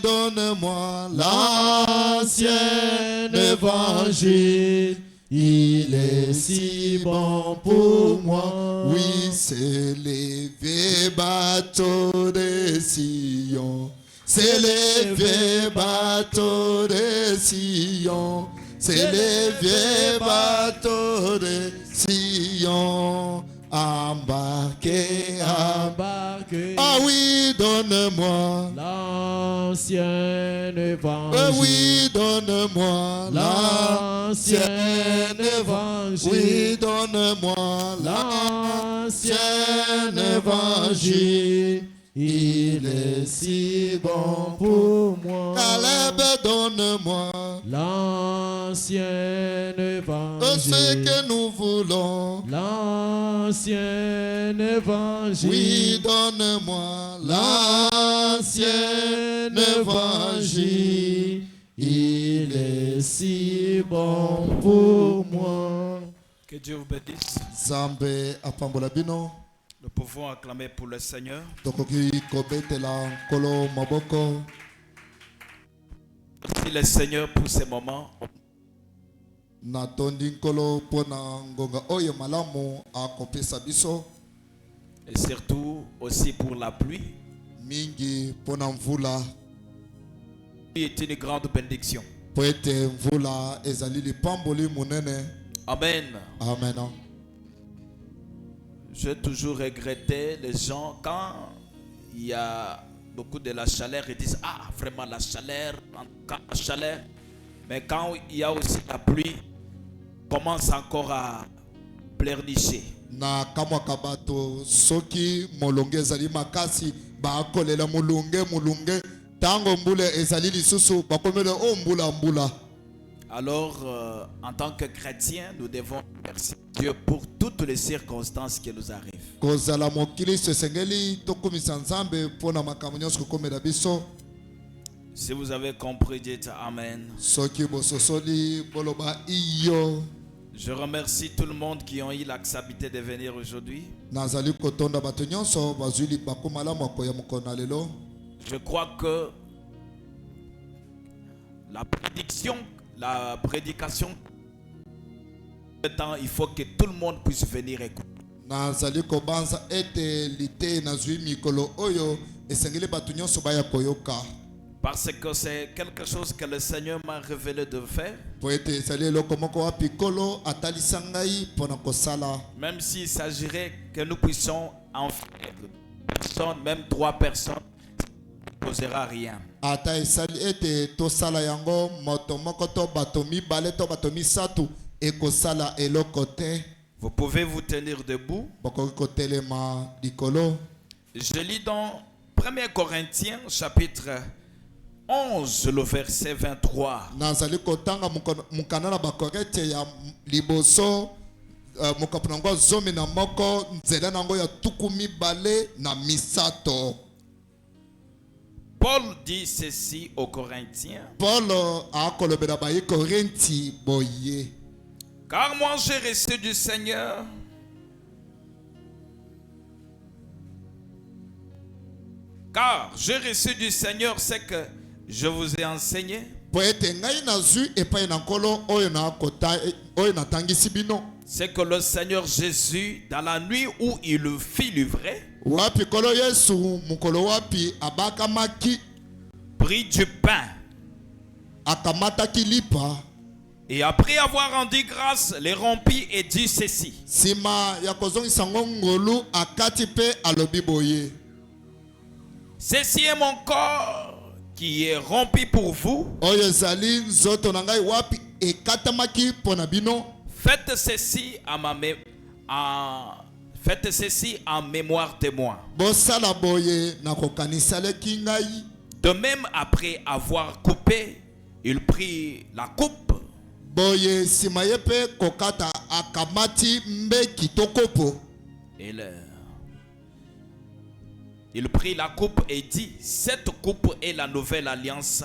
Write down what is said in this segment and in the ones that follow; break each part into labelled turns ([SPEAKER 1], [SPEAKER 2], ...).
[SPEAKER 1] Donne-moi l'ancien évangile. Il est si bon pour moi. Oui, c'est les vieux bateaux de Sion. C'est les vieux bateaux de Sion. C'est les vieux bateaux de Sion. Embarquez, embarquez. Ah oui, donne-moi
[SPEAKER 2] l'ancien évangile.
[SPEAKER 1] Oui, donne-moi
[SPEAKER 2] l'ancien évangile.
[SPEAKER 1] Oui, donne-moi
[SPEAKER 2] l'ancien évangile. Il est si bon pour moi.
[SPEAKER 1] Caleb, donne-moi
[SPEAKER 2] l'ancien évangile.
[SPEAKER 1] Ce que nous voulons.
[SPEAKER 2] L'ancien évangile.
[SPEAKER 1] Oui, donne-moi l'ancien évangile.
[SPEAKER 2] Il est si bon pour moi.
[SPEAKER 3] Que Dieu vous bénisse.
[SPEAKER 1] Zambe apambola bino.
[SPEAKER 3] Nous pouvons acclamer pour le Seigneur. Merci le Seigneur pour ces moments. Et surtout aussi pour la pluie.
[SPEAKER 1] Mingi pona mvula.
[SPEAKER 3] C'est une grande bénédiction. Amen.
[SPEAKER 1] Amen.
[SPEAKER 3] J'ai toujours regretté les gens quand il y a beaucoup de la chaleur, ils disent ah vraiment la chaleur, la chaleur. Mais quand il y a aussi la pluie, commence encore à pleurnicher.
[SPEAKER 1] Na kamwa kabato soki molonge ezali makasi ba kolela mulunge tango mbule ezali lisusu bakomele o mbula.
[SPEAKER 3] Alors, en tant que chrétiens, nous devons remercier Dieu pour toutes les circonstances qui nous arrivent. Si vous avez compris, dites Amen. Je remercie tout le monde qui ont eu l'acceptation de venir aujourd'hui. Je crois que la prédication, il faut que tout le monde puisse venir écouter. Parce que c'est quelque chose que le Seigneur m'a révélé de faire. Même s'il s'agirait que nous puissions en faire personne, même 3 personnes, ça ne posera rien. Vous pouvez vous tenir debout. Je lis dans 1 Corinthiens chapitre 11, le verset 23. Paul dit ceci aux Corinthiens. Car moi j'ai reçu du Seigneur ce que je vous ai enseigné. C'est que le Seigneur Jésus, dans la nuit où il fut livré, prit du pain. Et après avoir rendu grâce, les rompit et dit ceci. Ceci est mon corps qui est rompu pour vous. Faites ceci en mémoire de moi. De même, après avoir coupé, il prit la coupe. Et il prit la coupe et dit, cette coupe est la nouvelle alliance.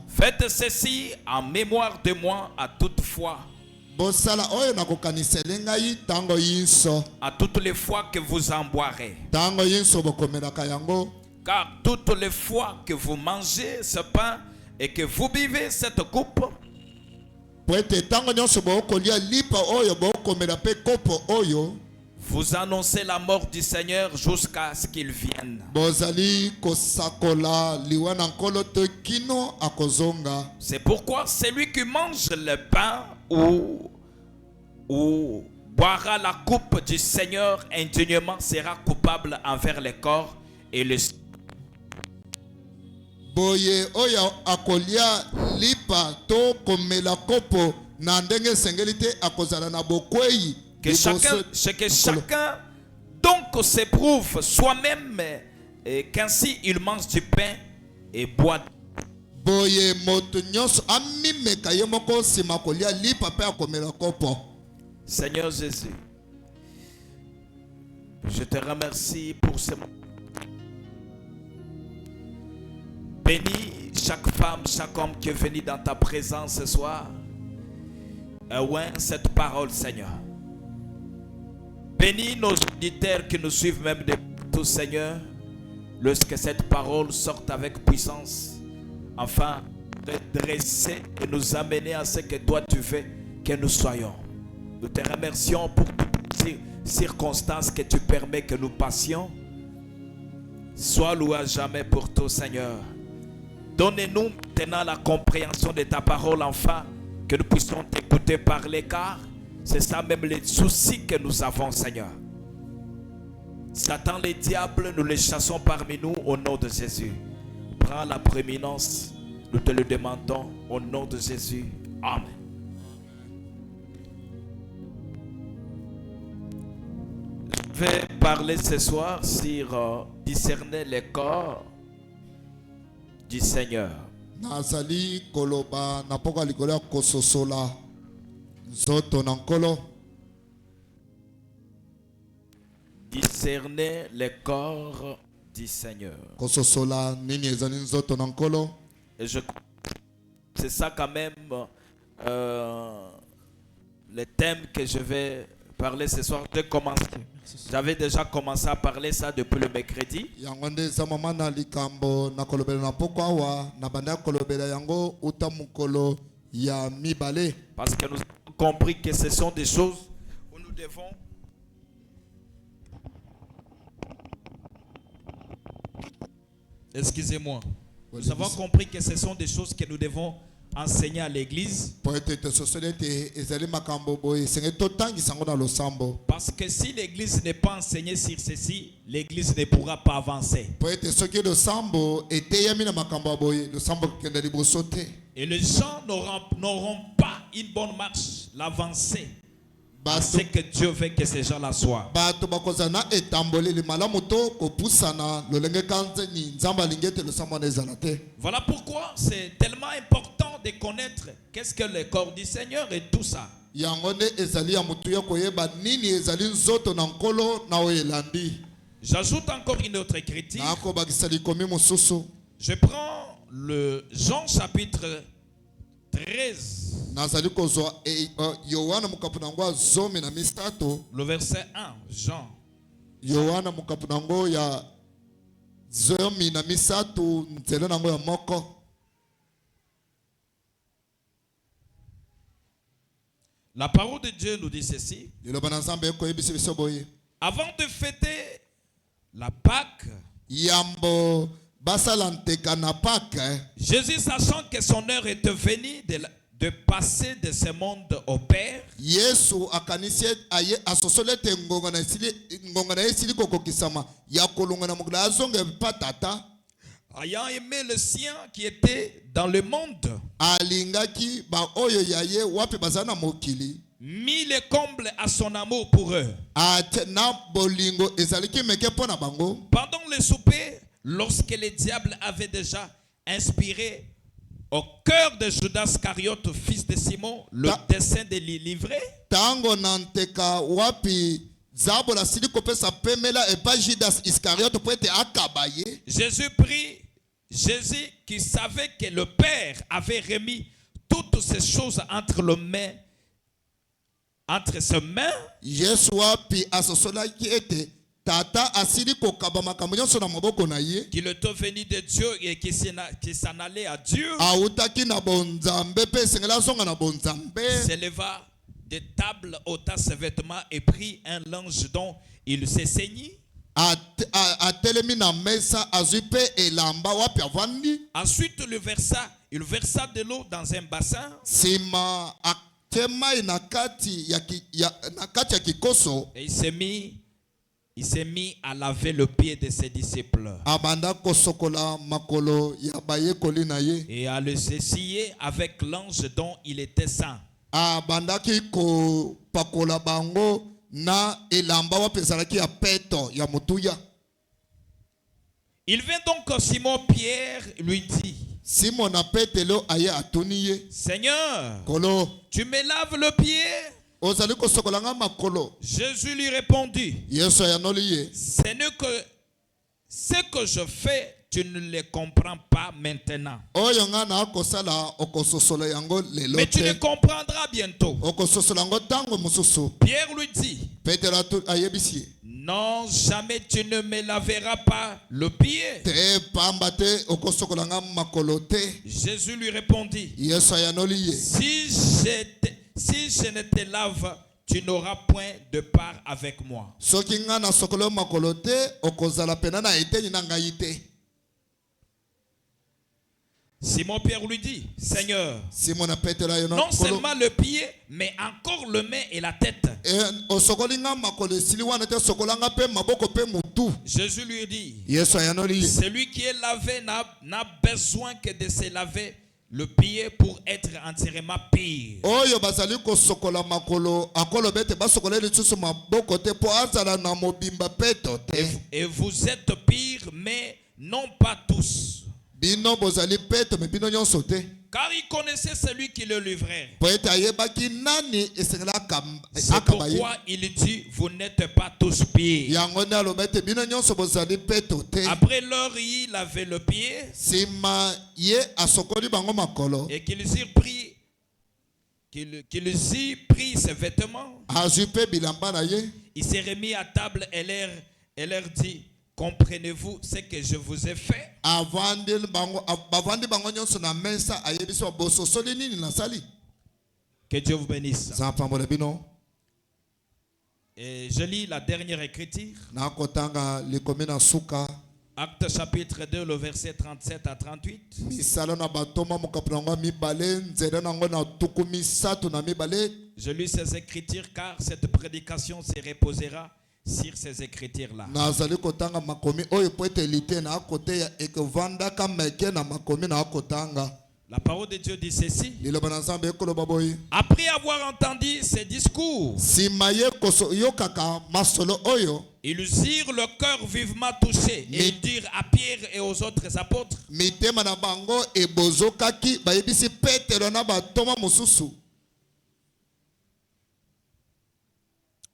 [SPEAKER 3] Faites ceci en mémoire de moi à toute fois.
[SPEAKER 1] bosala oyo nakokanisela ngai tango yinso.
[SPEAKER 3] À toutes les fois que vous en boirez.
[SPEAKER 1] Tango yinso bokomelaka yango.
[SPEAKER 3] Car toutes les fois que vous mangez ce pain et que vous buvez cette coupe,
[SPEAKER 1] Po ete tango nyonso bokolia lipa oyo bokomela pe kopo oyo.
[SPEAKER 3] vous annoncez la mort du Seigneur jusqu'à ce qu'il vienne.
[SPEAKER 1] Bozali kosakola liwana nkolo te kino akozonga.
[SPEAKER 3] C'est pourquoi celui qui mange le pain ou boira la coupe du Seigneur indignement sera coupable envers le corps et le sang.
[SPEAKER 1] Boye oyo akolia lipa to komela kopo na ndenge sengeli te akozala na bokwei.
[SPEAKER 3] Que chacun donc s'éprouve soi-même qu'ainsi il mange du pain et boit.
[SPEAKER 1] Boye moto nyonso amimeka ye moko nsima kolia lipa pe akomela kopo.
[SPEAKER 3] Seigneur Jésus, je te remercie pour ce moment. Bénis chaque femme, chaque homme qui est venu dans ta présence ce soir. Et ouais, cette parole, Seigneur. Bénis nos auditeurs qui nous suivent même de tout, Seigneur. Lorsque cette parole sorte avec puissance, enfin, redresser et nous amener à ce que toi tu veux que nous soyons. Nous te remercions pour toutes les circonstances que tu permets que nous passions. Sois loué à jamais pour tout, Seigneur. Donne-nous maintenant la compréhension de ta parole, enfin, que nous puissions t'écouter parler, car c'est ça même les soucis que nous avons, Seigneur. Satan, les diables, nous les chassons parmi nous au nom de Jésus. Prends la prééminence, nous te le demandons au nom de Jésus. Amen. Je vais parler ce soir sur discerner les corps du Seigneur.
[SPEAKER 1] Nazali koloba napoka likolo ya kososola nzoto na nkolo.
[SPEAKER 3] Discerner les corps du Seigneur.
[SPEAKER 1] Kososola nini ezali nzoto na nkolo.
[SPEAKER 3] Et c'est ça quand même le thème que je vais parler ce soir. J'avais déjà commencé à parler ça depuis le mercredi.
[SPEAKER 1] Yango nde eza mama na likambo na kolobela na poko awa na banda kolobela yango uta mukolo ya mibale.
[SPEAKER 3] Parce que nous avons compris que ce sont des choses où nous devons excusez-moi. Nous avons compris que ce sont des choses que nous devons enseigner à l'église. Parce que si l'église n'est pas enseignée sur ceci, l'église ne pourra pas avancer. Et les gens n'auront pas une bonne marche, l'avancée. C'est que Dieu veut que ces gens-là soient. Voilà pourquoi c'est tellement important de connaître qu'est-ce que le corps du Seigneur et tout ça. J'ajoute encore une autre écriture. Je prends le Jean chapitre 13. Le verset 1, Jean. La parole de Dieu nous dit ceci. Avant de fêter la Pâque, Jésus, sachant que son heure était venue de passer de ce monde au Père, ayant aimé le sien qui était dans le monde, mit les combles à son amour pour eux. Pendant le souper, lorsque le diable avait déjà inspiré au cœur de Judas Iscariote, fils de Simon, le dessein de les livrer, Jésus prie, Jésus qui savait que le Père avait remis toutes ces choses entre les mains entre ses mains.
[SPEAKER 1] Yesu wapi asosolaki ete tata asili kokaba makambo nyonso na maboko na ye.
[SPEAKER 3] Qu'il était venu de Dieu et qui s'en allait à Dieu.
[SPEAKER 1] Autaki na bonzambe pe sengela songa na bonzambe.
[SPEAKER 3] S'éleva de table, ôta ses vêtements et prit un linge dont il s'est saigné.
[SPEAKER 1] Atelemi na mesa azui pe elamba wapi avandi.
[SPEAKER 3] Ensuite, il versa de l'eau dans un bassin.
[SPEAKER 1] Sima akemai na kati ya kikoso.
[SPEAKER 3] Et il s'est mis à laver le pied de ses disciples.
[SPEAKER 1] Abanda kosokola makolo ya bayekoli na ye.
[SPEAKER 3] Et à le s'essuyer avec l'ange dont il était saint.
[SPEAKER 1] Abandaki ko pakola bango na elamba wapezalaki ya peto ya mutuya.
[SPEAKER 3] Il vint donc à Simon Pierre, lui dit:
[SPEAKER 1] Simon a petelo aye atuniye.
[SPEAKER 3] Seigneur,
[SPEAKER 1] Kolo,
[SPEAKER 3] tu me laves le pied?
[SPEAKER 1] ozali kosokolanga makolo.
[SPEAKER 3] Jésus lui répondit:
[SPEAKER 1] Yesu yanoliye.
[SPEAKER 3] Ce que je fais, tu ne le comprends pas maintenant.
[SPEAKER 1] Oyo nga na kosala okososola yango lelo
[SPEAKER 3] Mais tu le
[SPEAKER 1] te.
[SPEAKER 3] comprendras bientôt.
[SPEAKER 1] Okososola yango tango mususu.
[SPEAKER 3] Pierre lui dit:
[SPEAKER 1] Petelo ayebisi.
[SPEAKER 3] Non, jamais tu ne me laveras pas le pied.
[SPEAKER 1] Te pamba te okosokolanga makolo te.
[SPEAKER 3] Jésus lui répondit:
[SPEAKER 1] Yesu yanoliye.
[SPEAKER 3] Si je ne te lave, tu n'auras point de part avec moi.
[SPEAKER 1] Soki nga na sokolo makolo te okozala pena na eteni na ngai te.
[SPEAKER 3] Simon Pierre lui dit: Seigneur,
[SPEAKER 1] Simon a petelo ayo
[SPEAKER 3] non seulement le pied, mais encore le main et la tête.
[SPEAKER 1] Osokolinga makolo esili wana te sokolanga pe maboko pe mutu.
[SPEAKER 3] Jésus lui dit:
[SPEAKER 1] Yesu yanoliye.
[SPEAKER 3] celui qui est lavé n'a besoin que de se laver le pied pour être entièrement pur.
[SPEAKER 1] Oyo bazali kosokola makolo akolo bete basokola lisusu maboko te po azala na mobimba peto te.
[SPEAKER 3] Et vous êtes purs, mais non pas tous.
[SPEAKER 1] Bino bozali peto me bino nyonso te.
[SPEAKER 3] Car il connaissait celui qui le livrait.
[SPEAKER 1] Po ete ayebaki nani esengela
[SPEAKER 3] C'est
[SPEAKER 1] akabaye.
[SPEAKER 3] pourquoi il dit: vous n'êtes pas tous purs.
[SPEAKER 1] Yango nde aloba ete bino nyonso bozali peto te.
[SPEAKER 3] Après leur il avait le pied,
[SPEAKER 1] Sima ye asokoli bango makolo.
[SPEAKER 3] et qu'ils y pris ses vêtements.
[SPEAKER 1] Azui pe bilamba na ye.
[SPEAKER 3] Il s'est remis à table et leur dit: comprenez-vous ce que je vous ai fait?
[SPEAKER 1] Avandi bango nyonso na mesa ayebisi wa bososoli nini nasali.
[SPEAKER 3] Que Dieu vous bénisse.
[SPEAKER 1] Zapambola bino.
[SPEAKER 3] Et je lis la dernière écriture.
[SPEAKER 1] Na kotanga likomi na suka.
[SPEAKER 3] Acte chapitre 2, le verset 37 à 38.
[SPEAKER 1] Misala na batoma mokaprango mibale nzela nango na tuku misato na mibale.
[SPEAKER 3] Je lis ces écritures car cette prédication se reposera sur ces écritures-là.
[SPEAKER 1] Nazali kotanga makomi oyo po ete lite na kote ya ekovanda kameke na makomi na kotanga.
[SPEAKER 3] La parole de Dieu dit ceci:
[SPEAKER 1] Liloba na Nzambe ekoloba boye.
[SPEAKER 3] après avoir entendu ces discours,
[SPEAKER 1] Sima ye koso yokaka masolo oyo.
[SPEAKER 3] ils eurent le cœur vivement touché et ils dirent à Pierre et aux autres apôtres:
[SPEAKER 1] Mitema na bango ebozokaki bayebisi Petelo na batoma mosusu.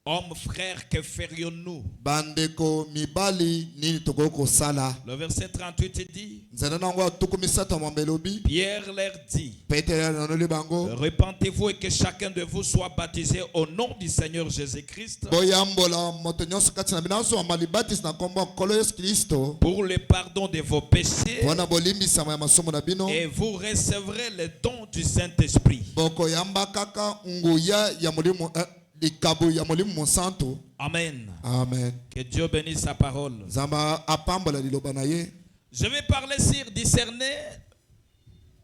[SPEAKER 3] hommes, frères, que ferions-nous?
[SPEAKER 1] Bandeko mibali nini tokoko sala.
[SPEAKER 3] Le verset 38 dit:
[SPEAKER 1] Nzela nango tuku misato mambelobi.
[SPEAKER 3] Pierre leur dit:
[SPEAKER 1] Petelo nanoli bango.
[SPEAKER 3] repentez-vous et que chacun de vous soit baptisé au nom du Seigneur Jésus-Christ
[SPEAKER 1] Boyambola moto nyonso kati na bino azwa malibatis na kombo nkolo Yesu Kristo.
[SPEAKER 3] pour le pardon de vos péchés,
[SPEAKER 1] Wana bolimbisama ya masomo na bino.
[SPEAKER 3] et vous recevrez le don du Saint-Esprit.
[SPEAKER 1] Boko yamba kaka nguya ya molimo likabu ya molimo mosanto.
[SPEAKER 3] Amen.
[SPEAKER 1] Amen.
[SPEAKER 3] Que Dieu bénisse sa parole.
[SPEAKER 1] Zamba apambola liloba na ye.
[SPEAKER 3] Je vais parler sur discerner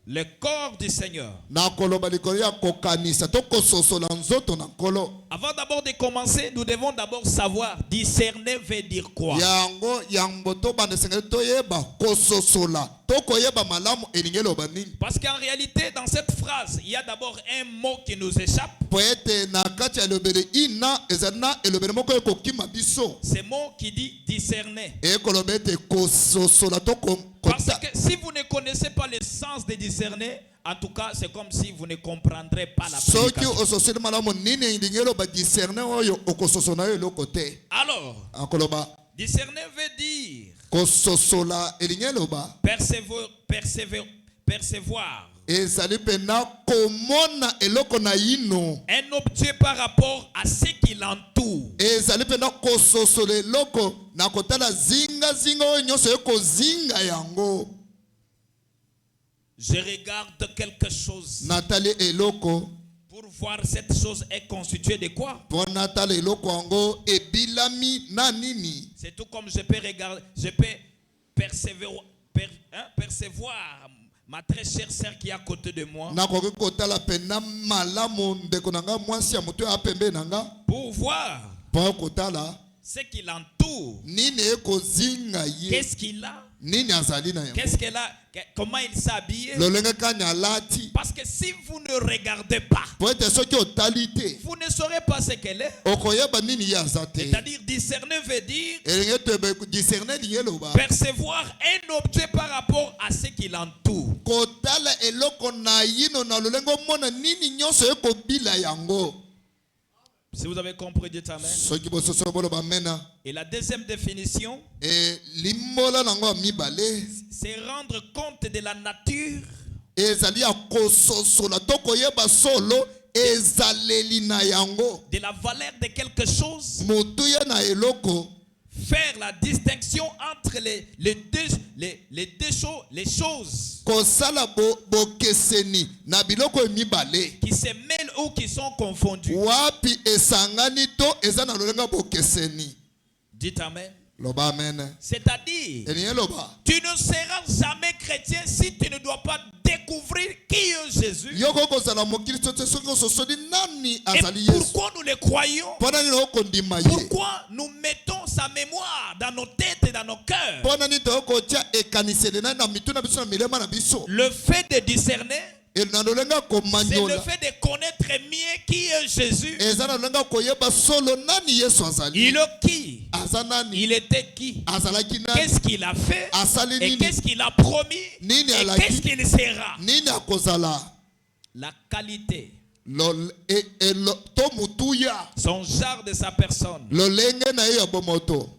[SPEAKER 3] le corps du Seigneur.
[SPEAKER 1] Na koloba likolo ya kokanisa to kososola nzoto na nkolo.
[SPEAKER 3] Avant d'abord de commencer, nous devons d'abord savoir discerner veut dire quoi.
[SPEAKER 1] Yango yambo to bande sengeli to yeba kososola. To koyeba malamu elingi loba nini.
[SPEAKER 3] Parce qu'en réalité, dans cette phrase, il y a d'abord un mot qui nous échappe.
[SPEAKER 1] Poete na kati ya lobele ina ezana elobele moko ekokima biso.
[SPEAKER 3] Ce mot qui dit discerner.
[SPEAKER 1] Ekolobete kososola to
[SPEAKER 3] Parce que si vous ne connaissez pas le sens de discerner, en tout cas, c'est comme si vous ne comprendrez pas la
[SPEAKER 1] soki
[SPEAKER 3] prédication.
[SPEAKER 1] ososoli malamu nini elingi loba discerner oyo okososona yo eloko te.
[SPEAKER 3] Alors,
[SPEAKER 1] Akoloba
[SPEAKER 3] discerner veut dire
[SPEAKER 1] kososola elingi loba
[SPEAKER 3] percevoir,
[SPEAKER 1] ezali pena komona eloko na yino
[SPEAKER 3] Un objet par rapport à ce qui l'entoure.
[SPEAKER 1] ezali pena kososola eloko na kotala zinga oyo nyonso ekozinga yango.
[SPEAKER 3] Je regarde quelque chose
[SPEAKER 1] natali eloko
[SPEAKER 3] pour voir cette chose est constituée de quoi.
[SPEAKER 1] mpo natala eloko yango ebilami na nini.
[SPEAKER 3] C'est tout comme je peux regarder, je peux percevoir ma très chère sœur qui est à côté de moi.
[SPEAKER 1] nakoki kotala pena malamu ndeko na nga mwasi ya moto ya pembe na nga
[SPEAKER 3] Pour voir
[SPEAKER 1] mpo kotala
[SPEAKER 3] ce qui l'entoure.
[SPEAKER 1] nini ekozinga ye
[SPEAKER 3] Qu'est-ce qu'il a?
[SPEAKER 1] nini azali na yango
[SPEAKER 3] Qu'est-ce qu'elle a? Comment il s'habille?
[SPEAKER 1] lolenge kani alati
[SPEAKER 3] Parce que si vous ne regardez pas,
[SPEAKER 1] po ete soki otali te
[SPEAKER 3] vous ne saurez pas ce qu'elle est.
[SPEAKER 1] okoyeba nini ye aza te.
[SPEAKER 3] C'est-à-dire discerner veut dire
[SPEAKER 1] elenge toyeba discerne lingi eloba
[SPEAKER 3] percevoir un objet par rapport à ce qui l'entoure.
[SPEAKER 1] kotala eloko na yino na lolenge omona nini nyonso ekobila yango.
[SPEAKER 3] Si vous avez compris, dites amen.
[SPEAKER 1] soki bososo boloba mena
[SPEAKER 3] Et la deuxième définition,
[SPEAKER 1] limbola nango ya mibale
[SPEAKER 3] c'est rendre compte de la nature
[SPEAKER 1] ezali ya kososola to koyeba solo ezaleli na yango
[SPEAKER 3] de la valeur de quelque chose,
[SPEAKER 1] motuya na eloko
[SPEAKER 3] faire la distinction entre les choses
[SPEAKER 1] kosala bokeseni na biloko mibale
[SPEAKER 3] qui se mêlent ou qui sont confondues.
[SPEAKER 1] wapi esangani to eza na lolenga bokeseni.
[SPEAKER 3] Dites amen.
[SPEAKER 1] Loba amen.
[SPEAKER 3] C'est-à-dire,
[SPEAKER 1] Elinye loba
[SPEAKER 3] tu ne seras jamais chrétien si tu ne dois pas découvrir qui est Jésus.
[SPEAKER 1] yoko kozala mokristo te soki ososoli nani
[SPEAKER 3] Et
[SPEAKER 1] azali yesu
[SPEAKER 3] pourquoi nous le croyons?
[SPEAKER 1] mpo nani na okondima ye
[SPEAKER 3] Pourquoi nous mettons sa mémoire dans nos têtes et dans nos cœurs?
[SPEAKER 1] mpo nani toyokotia ekaniseli nani na mitu na biso na milema na biso.
[SPEAKER 3] Le fait de discerner,
[SPEAKER 1] na lolenga
[SPEAKER 3] c'est le
[SPEAKER 1] komanyola
[SPEAKER 3] fait de connaître mieux qui est Jésus.
[SPEAKER 1] eza na lolenga koyeba solo nani yesu azali.
[SPEAKER 3] Il est qui?
[SPEAKER 1] aza nani
[SPEAKER 3] Il était qui?
[SPEAKER 1] azalaki nani
[SPEAKER 3] Qu'est-ce qu'il a fait?
[SPEAKER 1] asali
[SPEAKER 3] Et
[SPEAKER 1] nini
[SPEAKER 3] qu'est-ce qu'il a promis?
[SPEAKER 1] nini
[SPEAKER 3] Et
[SPEAKER 1] alaki
[SPEAKER 3] qu'est-ce qu'il sera?
[SPEAKER 1] nini akozala
[SPEAKER 3] La qualité,
[SPEAKER 1] to mutuya
[SPEAKER 3] son genre de sa personne.
[SPEAKER 1] lolenge na ye ya bomoto.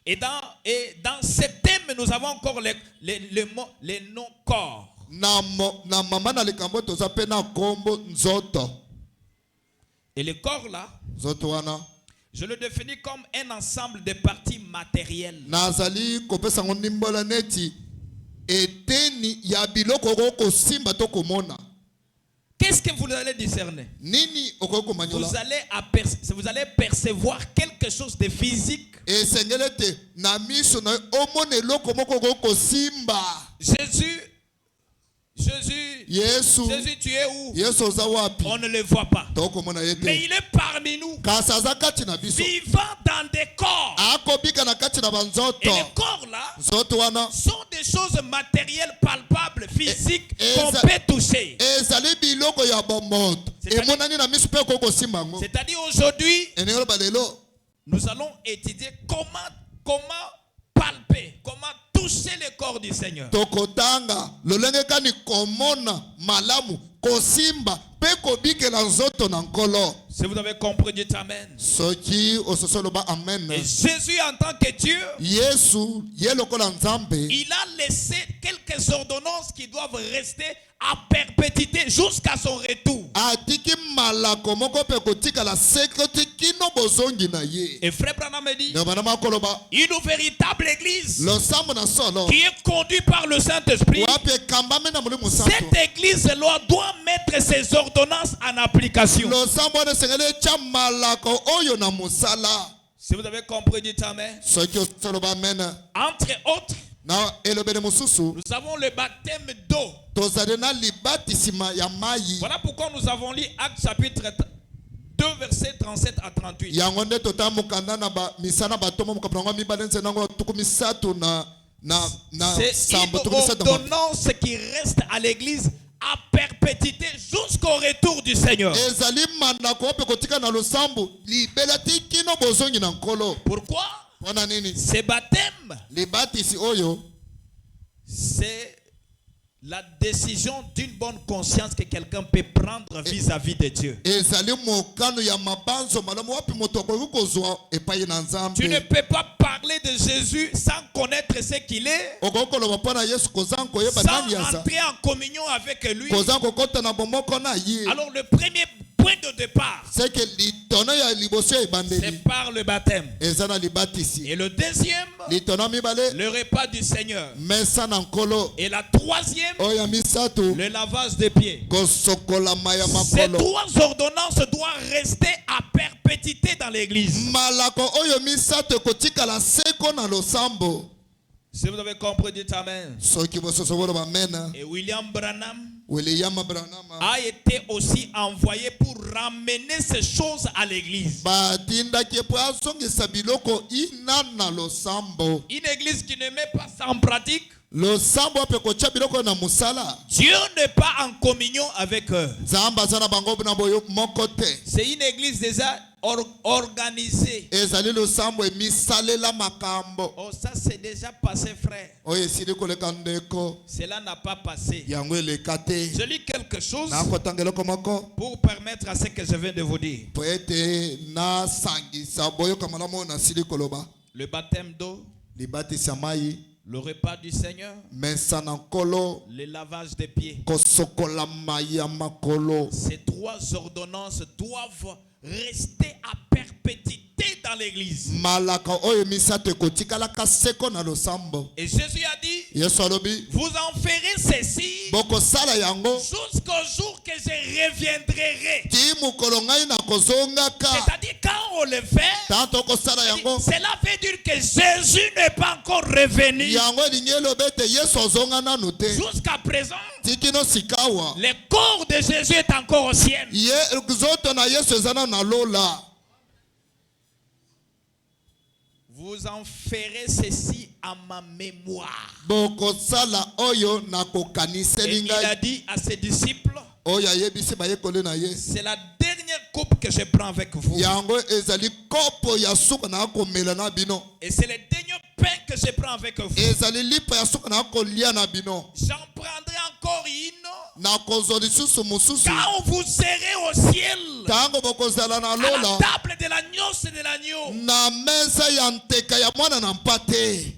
[SPEAKER 3] Et dans ce thème, nous avons encore les noms-corps.
[SPEAKER 1] na mama na likambo toza pe na kombo nzoto.
[SPEAKER 3] Et le corps là,
[SPEAKER 1] nzoto wana
[SPEAKER 3] je le définis comme un ensemble de parties matérielles.
[SPEAKER 1] nazali kopesa ngo ndimbola neti eteni ya biloko okoki kosimba to komona.
[SPEAKER 3] Qu'est-ce que vous allez discerner?
[SPEAKER 1] nini okoki komanyola
[SPEAKER 3] Vous allez percevoir quelque chose de physique.
[SPEAKER 1] esengeli ete na miso na yo omona eloko moko okoki kosimba.
[SPEAKER 3] Jésus,
[SPEAKER 1] yesu
[SPEAKER 3] tu es où?
[SPEAKER 1] yesu oza wapi
[SPEAKER 3] On ne le voit pas.
[SPEAKER 1] tokomona ye
[SPEAKER 3] Mais
[SPEAKER 1] te
[SPEAKER 3] il est parmi nous,
[SPEAKER 1] kasi aza kati na biso
[SPEAKER 3] vivant dans des corps.
[SPEAKER 1] akobika na kati na
[SPEAKER 3] Et
[SPEAKER 1] banzoto.
[SPEAKER 3] les corps là
[SPEAKER 1] nzoto wana
[SPEAKER 3] sont des choses matérielles, palpables, physiques
[SPEAKER 1] Et
[SPEAKER 3] qu'on
[SPEAKER 1] ça-
[SPEAKER 3] peut toucher.
[SPEAKER 1] ezali biloko ya bomoto
[SPEAKER 3] C'est-à-dire-
[SPEAKER 1] emonani na miso mpe okoki kosimba yango.
[SPEAKER 3] C'est-à-dire aujourd'hui,
[SPEAKER 1] eningi loba lelo
[SPEAKER 3] nous allons étudier comment palper, comment toucher le corps du Seigneur.
[SPEAKER 1] tokotanga lolenge kani komona malamu kosimba mpe kobikela nzoto na nkolo.
[SPEAKER 3] Si vous avez compris, dites amen.
[SPEAKER 1] soki ososo loba amen.
[SPEAKER 3] Et Jésus en tant que Dieu,
[SPEAKER 1] yesu ye lokola nzambe
[SPEAKER 3] il a laissé quelques ordonnances qui doivent rester à perpétuité jusqu'à son retour.
[SPEAKER 1] atiki malako moko mpe kotikala seke ti kino bozongi na ye.
[SPEAKER 3] Et Frère Branham me dit,
[SPEAKER 1] ndeko bana makoloba
[SPEAKER 3] une véritable église
[SPEAKER 1] losambo na solo
[SPEAKER 3] qui est conduite par le Saint-Esprit,
[SPEAKER 1] wapi ekambami na molimo santo.
[SPEAKER 3] cette église doit mettre ses ordonnances en application.
[SPEAKER 1] losambo wana esengeli etya malako oyo na mosala.
[SPEAKER 3] Si vous avez compris, dites amen.
[SPEAKER 1] soki ososo loba amen.
[SPEAKER 3] Entre autres,
[SPEAKER 1] na elobeli mosusu
[SPEAKER 3] nous avons le baptême d'eau.
[SPEAKER 1] tozali na libatisima ya mayi.
[SPEAKER 3] Voilà pourquoi nous avons lu Actes chapitre 2, versets 37 à 38.
[SPEAKER 1] yango nde tota mokanda na misana batomo mokapi nango mibale nzela nango tuku misatu na
[SPEAKER 3] C'est
[SPEAKER 1] sambo
[SPEAKER 3] une
[SPEAKER 1] tuku misatu na
[SPEAKER 3] ordonnance qui reste à l'église à perpétuité jusqu'au retour du Seigneur.
[SPEAKER 1] ezali mandako ope kotika na losambo libela ti kino bozongi na nkolo.
[SPEAKER 3] Pourquoi?
[SPEAKER 1] mpona nini
[SPEAKER 3] Ce baptême,
[SPEAKER 1] libatisi oyo
[SPEAKER 3] c'est la décision d'une bonne conscience que quelqu'un peut prendre vis-à-vis de Dieu.
[SPEAKER 1] ezali mokano ya mabanzo malamu wapi moto akoki kozwa epai na nzambe.
[SPEAKER 3] Tu ne peux pas parler de Jésus sans connaître ce qu'il est,
[SPEAKER 1] okoki koloba mpo na yesu kozanga koyeba
[SPEAKER 3] sans
[SPEAKER 1] nani aza,
[SPEAKER 3] entrer en communion avec lui.
[SPEAKER 1] kozanga kokota na bomoko na ye.
[SPEAKER 3] Alors le premier point de départ,
[SPEAKER 1] c'est que litono ya liboso ya ebandeli
[SPEAKER 3] c'est par le baptême.
[SPEAKER 1] eza na libatisi.
[SPEAKER 3] Et le deuxième,
[SPEAKER 1] litono mibale
[SPEAKER 3] le repas du Seigneur.
[SPEAKER 1] mesa na nkolo.
[SPEAKER 3] Et la troisième,
[SPEAKER 1] oyo ya misato
[SPEAKER 3] le lavage des pieds.
[SPEAKER 1] kosokola maya
[SPEAKER 3] Ces
[SPEAKER 1] makolo.
[SPEAKER 3] trois ordonnances doivent rester à perpétuité dans l'église.
[SPEAKER 1] malako oyo misato ekotikala seko na losambo.
[SPEAKER 3] Si vous avez compris, dites Amen.
[SPEAKER 1] soki bososo boloba amen.
[SPEAKER 3] Et William Branham
[SPEAKER 1] william branham
[SPEAKER 3] a été aussi envoyé pour ramener ces choses à l'église.
[SPEAKER 1] batindaki mpo azongisa biloko ina na losambo.
[SPEAKER 3] Une église qui ne met pas ça en pratique,
[SPEAKER 1] losambo ape kotia biloko na musala.
[SPEAKER 3] Dieu n'est pas en communion avec eux.
[SPEAKER 1] nzambe aza na bango na boyo moko te.
[SPEAKER 3] C'est une église déjà organisée.
[SPEAKER 1] ezali losambo emisalela makambo.
[SPEAKER 3] Oh, ça c'est déjà passé, frère.
[SPEAKER 1] oyo esili koleka ndeko
[SPEAKER 3] Cela n'a pas passé.
[SPEAKER 1] yango eleka te.
[SPEAKER 3] Je lis quelque chose
[SPEAKER 1] nakotanga eloko moko
[SPEAKER 3] pour permettre à ce que je viens de vous dire.
[SPEAKER 1] po ete nasangisa boyoka malamu oyo nasili koloba.
[SPEAKER 3] Le baptême d'eau,
[SPEAKER 1] libatisi ya mai,
[SPEAKER 3] le repas du Seigneur,
[SPEAKER 1] mesa na nkolo,
[SPEAKER 3] le lavage des pieds.
[SPEAKER 1] kosokola mai ya makolo.
[SPEAKER 3] Ces trois ordonnances doivent rester à perpétuité dans l'église.
[SPEAKER 1] malaka oyo misato ekotikalaka seko na losambo.
[SPEAKER 3] Et Jésus a dit,
[SPEAKER 1] yesu alobi
[SPEAKER 3] vous en ferez ceci
[SPEAKER 1] bokosala yango
[SPEAKER 3] jusqu'au jour que je reviendrai.
[SPEAKER 1] ti mokolo ngai na kozongaka.
[SPEAKER 3] C'est-à-dire quand on le fait,
[SPEAKER 1] tanto okosala yango
[SPEAKER 3] cela veut dire que Jésus n'est pas encore revenu.
[SPEAKER 1] yango elingi elobi ete yesu azonga nanu te.
[SPEAKER 3] Jusqu'à présent,
[SPEAKER 1] tikino sikawa
[SPEAKER 3] le corps de Jésus est encore au ciel.
[SPEAKER 1] ye nzoto na yesu eza nanu na lola.
[SPEAKER 3] Vous en ferez ceci à ma mémoire.
[SPEAKER 1] bokosala oyo na
[SPEAKER 3] Et
[SPEAKER 1] kokaniseli
[SPEAKER 3] il a
[SPEAKER 1] ngai.
[SPEAKER 3] dit à ses disciples,
[SPEAKER 1] oyo ayebisi bayekoli na ye.
[SPEAKER 3] c'est la dernière coupe que je prends avec vous.
[SPEAKER 1] yango ezali kopo ya suka na komela na bino.
[SPEAKER 3] Et c'est le dernier pain que je prends avec vous.
[SPEAKER 1] ezali lipa ya suka na kolia na bino.
[SPEAKER 3] J'en prendrai encore une
[SPEAKER 1] na kozwa lisusu mosusu
[SPEAKER 3] quand vous serez au ciel,
[SPEAKER 1] tango bokozala na
[SPEAKER 3] à la
[SPEAKER 1] lola
[SPEAKER 3] table de l'agneau et de l'agneau.
[SPEAKER 1] na mesa ya nteka ya mwana na mpate.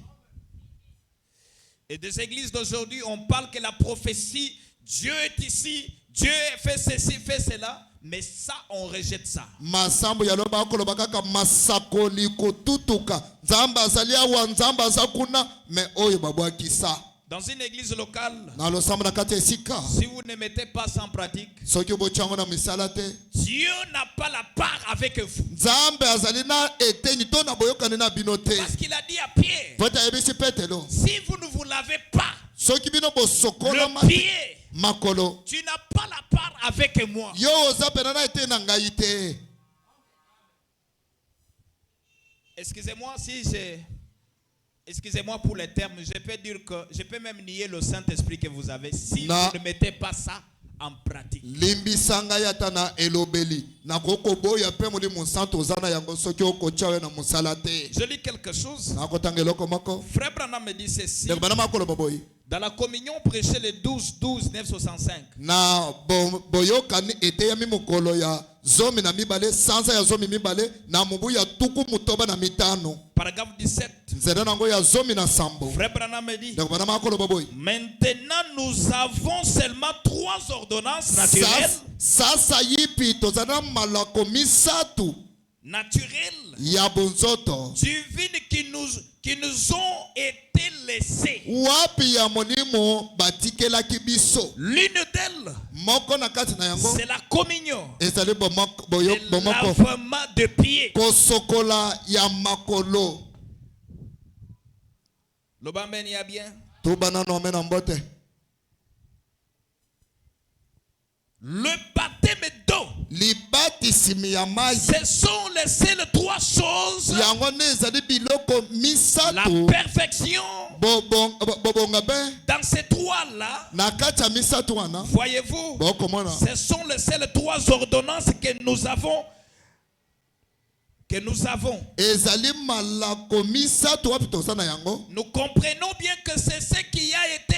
[SPEAKER 3] Et des églises d'aujourd'hui, on parle que la prophétie, Dieu est ici, Dieu fait ceci, fait cela. Mais ça, on rejette ça.
[SPEAKER 1] masambo ya loba akoloba kaka masakoli kotutuka. nzambe azali awa nzambe aza kuna me oyo babwaki sa.
[SPEAKER 3] Dans une église locale,
[SPEAKER 1] na losambo na kati ya esika
[SPEAKER 3] si vous ne mettez pas ça en pratique,
[SPEAKER 1] soki obotyango na misala te
[SPEAKER 3] Dieu n'a pas la part avec vous.
[SPEAKER 1] nzambe azali na etenyi to na boyokani na bino te.
[SPEAKER 3] Parce qu'il a dit à Pierre,
[SPEAKER 1] po ete ayebisi petelo
[SPEAKER 3] si vous ne vous lavez pas
[SPEAKER 1] soki bino bosokola
[SPEAKER 3] le pied,
[SPEAKER 1] makolo
[SPEAKER 3] tu n'as pas la part avec moi.
[SPEAKER 1] yo oza pena na ete na ngai te.
[SPEAKER 3] Excusez-moi si j'ai... Excusez-moi pour les termes, je peux dire que je peux même nier le Saint-Esprit que vous avez si
[SPEAKER 1] Na-
[SPEAKER 3] vous ne mettez pas ça en pratique.
[SPEAKER 1] limbisa ngai ata na elobeli nakokoboya mpe molimo nsanto oza na yango soki okotya oyo na mosala te.
[SPEAKER 3] Je lis quelque chose.
[SPEAKER 1] nakotanga eloko moko
[SPEAKER 3] Frère Branham me dit ceci.
[SPEAKER 1] ndeko bana makoloba boye
[SPEAKER 3] Dans la communion prêchée le 12-12-965,
[SPEAKER 1] na boyokani eteyami mokolo ya zomi na mibale sanza ya zomi mibale na mobu ya tuku mutoba na mitano
[SPEAKER 3] paragraphe 17,
[SPEAKER 1] nzela nango ya zomi na sambo.
[SPEAKER 3] Frère Branham me dit,
[SPEAKER 1] ndeko bana makoloba boye
[SPEAKER 3] maintenant nous avons seulement 3 ordonnances naturelles.
[SPEAKER 1] sasa yipi tozali na malako misatu
[SPEAKER 3] Naturelles,
[SPEAKER 1] ya bonzoto
[SPEAKER 3] divines qui nous ont été laissées.
[SPEAKER 1] wapi ya molimo batikelaki biso.
[SPEAKER 3] L'une d'elles,
[SPEAKER 1] moko na kati na yango
[SPEAKER 3] c'est la communion.
[SPEAKER 1] ezali
[SPEAKER 3] Le
[SPEAKER 1] bomoko
[SPEAKER 3] lavement de pieds.
[SPEAKER 1] kosokola ya makolo.
[SPEAKER 3] Le bambin y a bien.
[SPEAKER 1] tubana no mena mbote.
[SPEAKER 3] Le baptême d'eau.
[SPEAKER 1] libatisimi ya mai
[SPEAKER 3] Ce sont les seules 3 choses.
[SPEAKER 1] yango nde ezali biloko
[SPEAKER 3] La
[SPEAKER 1] misato
[SPEAKER 3] perfection.
[SPEAKER 1] bobonga be
[SPEAKER 3] Dans ces 3-là,
[SPEAKER 1] na kati ya misato wana
[SPEAKER 3] voyez-vous,
[SPEAKER 1] bokomona
[SPEAKER 3] ce sont les seules 3 ordonnances que nous avons.
[SPEAKER 1] ezali malako misato wapi toza na yango.
[SPEAKER 3] Nous comprenons bien que c'est ce qui a été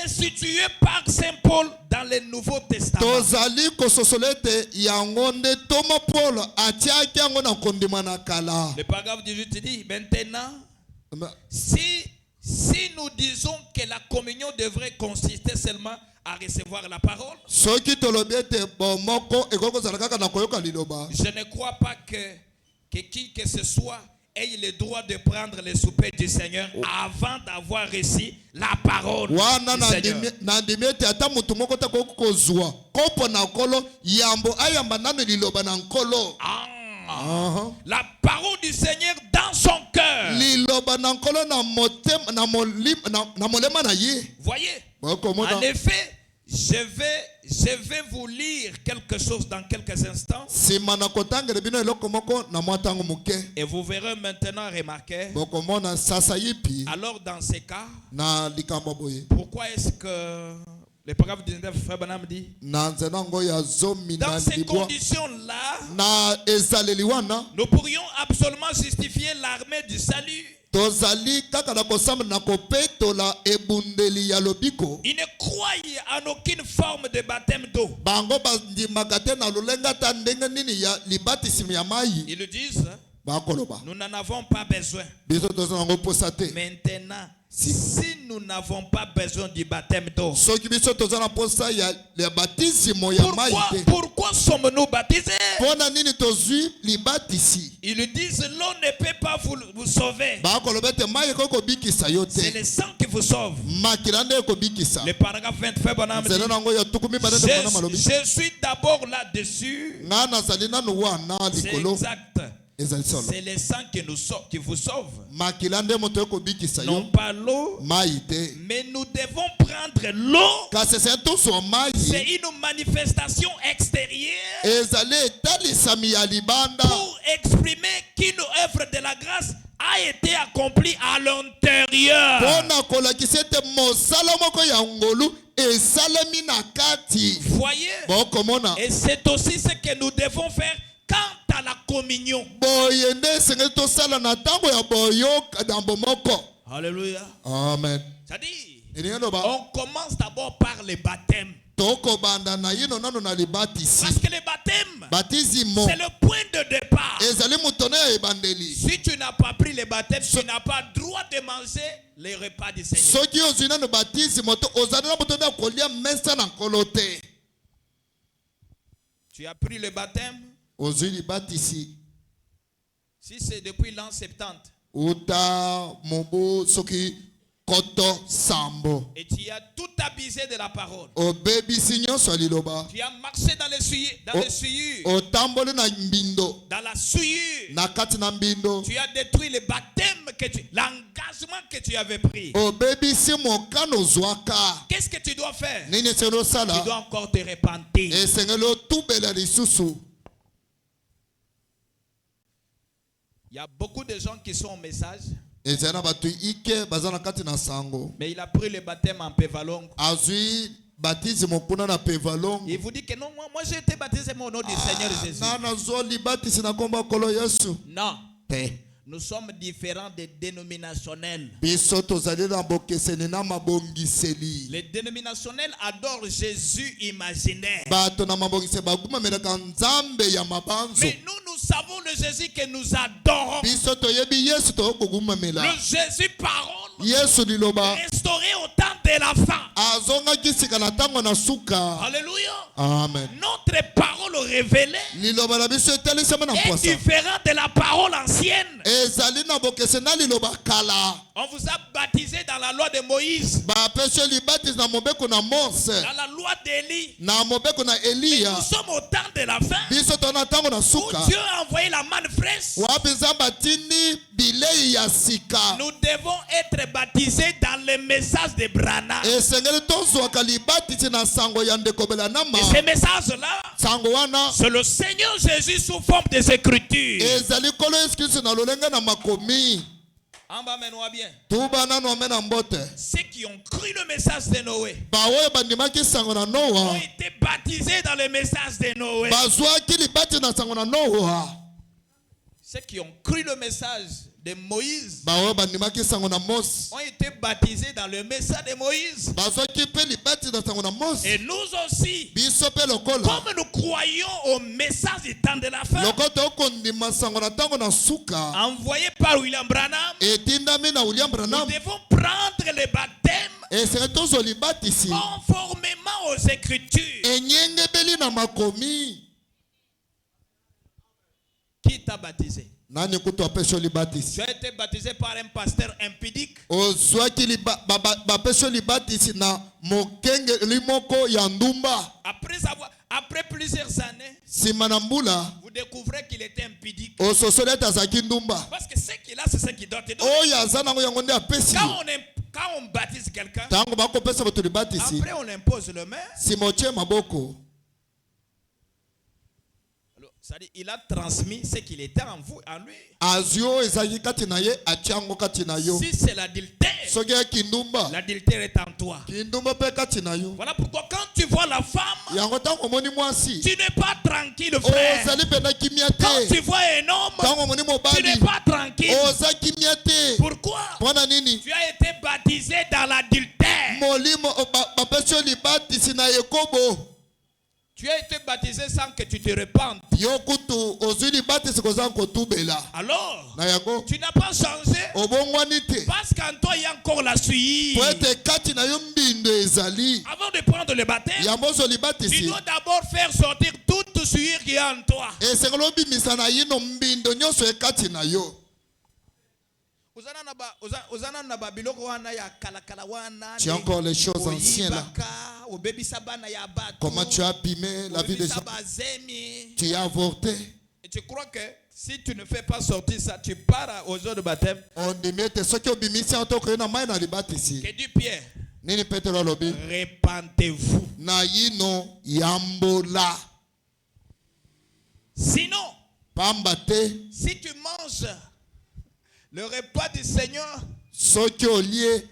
[SPEAKER 3] institué par Saint Paul dans le Nouveau Testament.
[SPEAKER 1] tozali kososola ete yango nde toma Paul atiaki yango na kondima na kala.
[SPEAKER 3] Le paragraphe 18 dit, maintenant, si nous disons que la communion devrait consister seulement à recevoir la parole,
[SPEAKER 1] soki tolobi ete bomoko ekoki kozala kaka na koyoka liloba,
[SPEAKER 3] je ne crois pas que qui que ce soit ait le droit de prendre le souper du Seigneur avant d'avoir reçu la parole
[SPEAKER 1] wana
[SPEAKER 3] du Seigneur.
[SPEAKER 1] nandimi ete ata mutu moko te koki kozwa kopo na nkolo yambo ayamba nano liloba na nkolo.
[SPEAKER 3] La parole du Seigneur dans son cœur.
[SPEAKER 1] Liloba na nkolo na motema na molema na ye.
[SPEAKER 3] Voyez,
[SPEAKER 1] Bokomona.
[SPEAKER 3] en effet, je vais vous lire quelque chose dans quelques instants.
[SPEAKER 1] Sima na kotangela bino eloko moko na mwatango muke.
[SPEAKER 3] Et vous verrez maintenant remarquer.
[SPEAKER 1] Bokomona sasa yipi
[SPEAKER 3] Alors dans ces cas,
[SPEAKER 1] na likambo boye.
[SPEAKER 3] pourquoi est-ce que le paragraphe 19, Frère Branham dit,
[SPEAKER 1] Na nzela ngo ya zomi na
[SPEAKER 3] dans ces
[SPEAKER 1] libwa
[SPEAKER 3] conditions-là,
[SPEAKER 1] na ezaleli wana
[SPEAKER 3] nous pourrions absolument justifier l'armée du salut.
[SPEAKER 1] tozali kaka na kosamba na kopetola ebundeli ya lobiko.
[SPEAKER 3] Ils ne croient en aucune forme de baptême d'eau.
[SPEAKER 1] Bango bandimaka te na lulenga ta ndenge nini ya libatisimi ya mai.
[SPEAKER 3] Ils le disent,
[SPEAKER 1] Bakoloba
[SPEAKER 3] nous n'en avons pas besoin.
[SPEAKER 1] biso tozala ngo posa te.
[SPEAKER 3] Maintenant, si nous n'avons pas besoin du baptême d'eau,
[SPEAKER 1] Soki biso tozala posa ya batisimo ya mai te.
[SPEAKER 3] pourquoi sommes-nous baptisés?
[SPEAKER 1] Pona nini tozwi libatisi.
[SPEAKER 3] Ils disent, l'eau ne peut pas vous sauver.
[SPEAKER 1] Bakoloba te mai ko bikisa yo
[SPEAKER 3] C'est
[SPEAKER 1] te.
[SPEAKER 3] le sang qui vous sauve.
[SPEAKER 1] Makila nde ko bikisa.
[SPEAKER 3] Le paragraphe 20 fait bonhomme dit,
[SPEAKER 1] Nzela nango ya tukumi banende kona malobi.
[SPEAKER 3] je suis d'abord là-dessus.
[SPEAKER 1] Nga nazali nanu wana
[SPEAKER 3] C'est
[SPEAKER 1] likolo.
[SPEAKER 3] exact.
[SPEAKER 1] Ezali solo.
[SPEAKER 3] C'est le sang qui vous sauve.
[SPEAKER 1] Makila nde moto ko bikisa yo.
[SPEAKER 3] Non pas l'eau,
[SPEAKER 1] Mai te.
[SPEAKER 3] mais nous devons prendre l'eau.
[SPEAKER 1] Kasi c'est tout so mai.
[SPEAKER 3] C'est une manifestation extérieure
[SPEAKER 1] Ezali etalisami ya libanda.
[SPEAKER 3] pour exprimer qu'une œuvre de la grâce a été accomplie à l'intérieur.
[SPEAKER 1] Pona kolakisa ete mosala moko ya ngolu esalemi na kati.
[SPEAKER 3] Voyez?
[SPEAKER 1] Bokomona.
[SPEAKER 3] Et c'est aussi ce que nous devons faire quant à la communion.
[SPEAKER 1] Boye nde esengeli tosala na ntango ya boyoka dambo moko.
[SPEAKER 3] Alléluia.
[SPEAKER 1] Amen.
[SPEAKER 3] C'est-à-dire,
[SPEAKER 1] Elingi loba
[SPEAKER 3] on commence d'abord par le baptême.
[SPEAKER 1] tokobanda na yino nano na libatisi.
[SPEAKER 3] Parce que le baptême,
[SPEAKER 1] Batisimo
[SPEAKER 3] c'est le point de départ.
[SPEAKER 1] ezali motono ya ebandeli.
[SPEAKER 3] Si tu n'as pas pris le baptême, tu n'as pas droit de manger les repas du Seigneur.
[SPEAKER 1] Soki ozwi nano batisimo to ozali na motono ya kolia mesa na nkolo te.
[SPEAKER 3] Tu as pris le baptême.
[SPEAKER 1] Ozwi libatisi
[SPEAKER 3] Si c'est depuis l'an 70
[SPEAKER 1] uta mobu soki koto sambo.
[SPEAKER 3] et tu as tout abusé de la parole,
[SPEAKER 1] Obebisi nyonso ya liloba.
[SPEAKER 3] tu as marché dans les souillures,
[SPEAKER 1] Otamboli na mbindo.
[SPEAKER 3] dans la souillure,
[SPEAKER 1] Na kati na mbindo.
[SPEAKER 3] tu as détruit le baptême, l'engagement que tu avais pris.
[SPEAKER 1] Obebisi mokano zwaka.
[SPEAKER 3] Qu'est-ce que tu dois faire?
[SPEAKER 1] Nini esengeli
[SPEAKER 3] Tu
[SPEAKER 1] osala?
[SPEAKER 3] dois encore te repentir.
[SPEAKER 1] Esengeli otubela lisusu.
[SPEAKER 3] Il y a beaucoup de gens qui sont au message,
[SPEAKER 1] Ezali na bato ike baza na kati na sango.
[SPEAKER 3] mais il a pris le baptême en Pévalongue.
[SPEAKER 1] Azwi batisimo kuna na pevalongo.
[SPEAKER 3] Il vous dit que non, moi j'ai été baptisé au nom du Seigneur Jésus.
[SPEAKER 1] Na nazwa libatisi na komba kolo Yesu.
[SPEAKER 3] Non,
[SPEAKER 1] Te.
[SPEAKER 3] nous sommes différents des dénominationnels.
[SPEAKER 1] Biso tozali na bokeseni na mabongiseli.
[SPEAKER 3] Les dénominationnels adorent Jésus imaginaire.
[SPEAKER 1] Bato na mabongiseli bakumamelaka nzambe ya mabanzo.
[SPEAKER 3] Mais nous savons le Jésus que nous adorons.
[SPEAKER 1] Biso toyebi Yesu tokokumamela.
[SPEAKER 3] Le Jésus parole
[SPEAKER 1] Yesu liloba
[SPEAKER 3] restauré au temps de la fin.
[SPEAKER 1] azongaki sika na ntango na suka.
[SPEAKER 3] Alléluia.
[SPEAKER 1] Amen.
[SPEAKER 3] Notre parole révélée
[SPEAKER 1] Liloba na biso etalisama na
[SPEAKER 3] est
[SPEAKER 1] mposa.
[SPEAKER 3] différente de la parole ancienne.
[SPEAKER 1] Ezali na bokeseni na liloba kala.
[SPEAKER 3] On vous a baptisé dans la loi de Moïse,
[SPEAKER 1] Bapesi libatisi na mobeko na Mose.
[SPEAKER 3] dans la loi d'Élie.
[SPEAKER 1] Na mobeko na
[SPEAKER 3] Nous
[SPEAKER 1] Eliya.
[SPEAKER 3] sommes au temps de la fin
[SPEAKER 1] Biso tona ntango na
[SPEAKER 3] où
[SPEAKER 1] suka.
[SPEAKER 3] Dieu a envoyé la manne fraîche.
[SPEAKER 1] Wapi nzambe atindi bilei ya sika.
[SPEAKER 3] Nous devons être baptisés dans le message de Branham.
[SPEAKER 1] Esengeli tozwaka libatisi na sango ya ndeko Belanama.
[SPEAKER 3] Et ce message-là,
[SPEAKER 1] Sango wana
[SPEAKER 3] c'est le Seigneur Jésus sous forme des Écritures.
[SPEAKER 1] ezali kolo Yesu Kristo na lolenge na makomi.
[SPEAKER 3] En bas, mets-nous bien.
[SPEAKER 1] Tuba nanu amena mbote.
[SPEAKER 3] Ceux qui ont cru le message de Noé
[SPEAKER 1] Baoyo bandimaki sango na
[SPEAKER 3] ont
[SPEAKER 1] Noa.
[SPEAKER 3] été baptisés dans le message de Noé.
[SPEAKER 1] Bazwaki libati na sango na Noa.
[SPEAKER 3] Ceux qui ont cru le message de Moïse
[SPEAKER 1] baoyo bandimaki sango na Mose
[SPEAKER 3] ont été baptisés dans le message de Moïse.
[SPEAKER 1] bazwaki mpe libati na sango na Mose
[SPEAKER 3] Et nous aussi,
[SPEAKER 1] biso mpe lokola
[SPEAKER 3] comme nous croyons au message du temps de la fin,
[SPEAKER 1] lokola tokondima sango na ntango na suka
[SPEAKER 3] envoyé par William Branham,
[SPEAKER 1] etindami na William
[SPEAKER 3] nous
[SPEAKER 1] Branham
[SPEAKER 3] devons prendre le baptême
[SPEAKER 1] eseke tozwa libatisi
[SPEAKER 3] conformément aux Écritures.
[SPEAKER 1] enyengebeli na makomi.
[SPEAKER 3] Qui t'a baptisé?
[SPEAKER 1] Nani kutu apesho
[SPEAKER 3] Tu
[SPEAKER 1] libatisi
[SPEAKER 3] as été baptisé par un pasteur impudique.
[SPEAKER 1] ozwaki bapesho libatisi na mokengeli moko ya ndumba.
[SPEAKER 3] Après plusieurs années,
[SPEAKER 1] Nsima na mbula
[SPEAKER 3] vous découvrez qu'il était impudique.
[SPEAKER 1] ososoli ete azalaki ndumba
[SPEAKER 3] Parce que ce qu'il a, c'est ce qu'il doit te donner.
[SPEAKER 1] oyo aza nango yango nde apesi
[SPEAKER 3] Quand on baptise quelqu'un,
[SPEAKER 1] ntango bakopesa bato libatisi
[SPEAKER 3] après on impose le main.
[SPEAKER 1] nsima otie maboko
[SPEAKER 3] Alors, c'est-à-dire, il a transmis ce qu'il était en vous, en lui.
[SPEAKER 1] azwi oyo ezalaki kati na ye atie yango kati na yo.
[SPEAKER 3] Si c'est l'adultère,
[SPEAKER 1] Soki ya kindumba
[SPEAKER 3] l'adultère est en toi.
[SPEAKER 1] kindumba mpe kati na yo.
[SPEAKER 3] Voilà pourquoi quand tu vois la femme,
[SPEAKER 1] Yango ntango omoni mwasi
[SPEAKER 3] tu n'es pas tranquille, frère.
[SPEAKER 1] ozali mpena kimia
[SPEAKER 3] Quand
[SPEAKER 1] te.
[SPEAKER 3] tu vois un homme,
[SPEAKER 1] Ntango omoni
[SPEAKER 3] tu
[SPEAKER 1] mobali
[SPEAKER 3] n'es pas tranquille.
[SPEAKER 1] oza kimia te.
[SPEAKER 3] Pourquoi?
[SPEAKER 1] Mwana nini
[SPEAKER 3] Tu as été baptisé dans l'adultère.
[SPEAKER 1] molimo bapesi yo libatisi na ekobo.
[SPEAKER 3] Tu as été baptisé sans que tu te repentes.
[SPEAKER 1] Yo kutu ozwi libatisi koza kotubela
[SPEAKER 3] Alors,
[SPEAKER 1] na yango
[SPEAKER 3] tu n'as pas changé
[SPEAKER 1] obongwani te
[SPEAKER 3] parce qu'en toi, il y a encore la suie.
[SPEAKER 1] po ete kati na yo mbindo ezali.
[SPEAKER 3] Avant de prendre le baptême,
[SPEAKER 1] Yango ozwa
[SPEAKER 3] tu
[SPEAKER 1] libatisi
[SPEAKER 3] dois d'abord faire sortir toute suie qui est en toi.
[SPEAKER 1] esengeli obimisa na yino mbindo nyonso ekati na yo. Tu as encore les choses anciennes là. Comment tu as abîmé la vie des gens. Tu as avorté.
[SPEAKER 3] Et tu crois que si tu ne fais pas sortir ça, tu pars aux eaux de baptême.
[SPEAKER 1] On dimete soki obimisi atoko na mai na libatisi.
[SPEAKER 3] Que dit Pierre?
[SPEAKER 1] Nini Petro alobi?
[SPEAKER 3] Répentez-vous.
[SPEAKER 1] Na yino yambola.
[SPEAKER 3] Sinon,
[SPEAKER 1] Pamba te
[SPEAKER 3] si tu manges le repas du Seigneur,
[SPEAKER 1] soki olie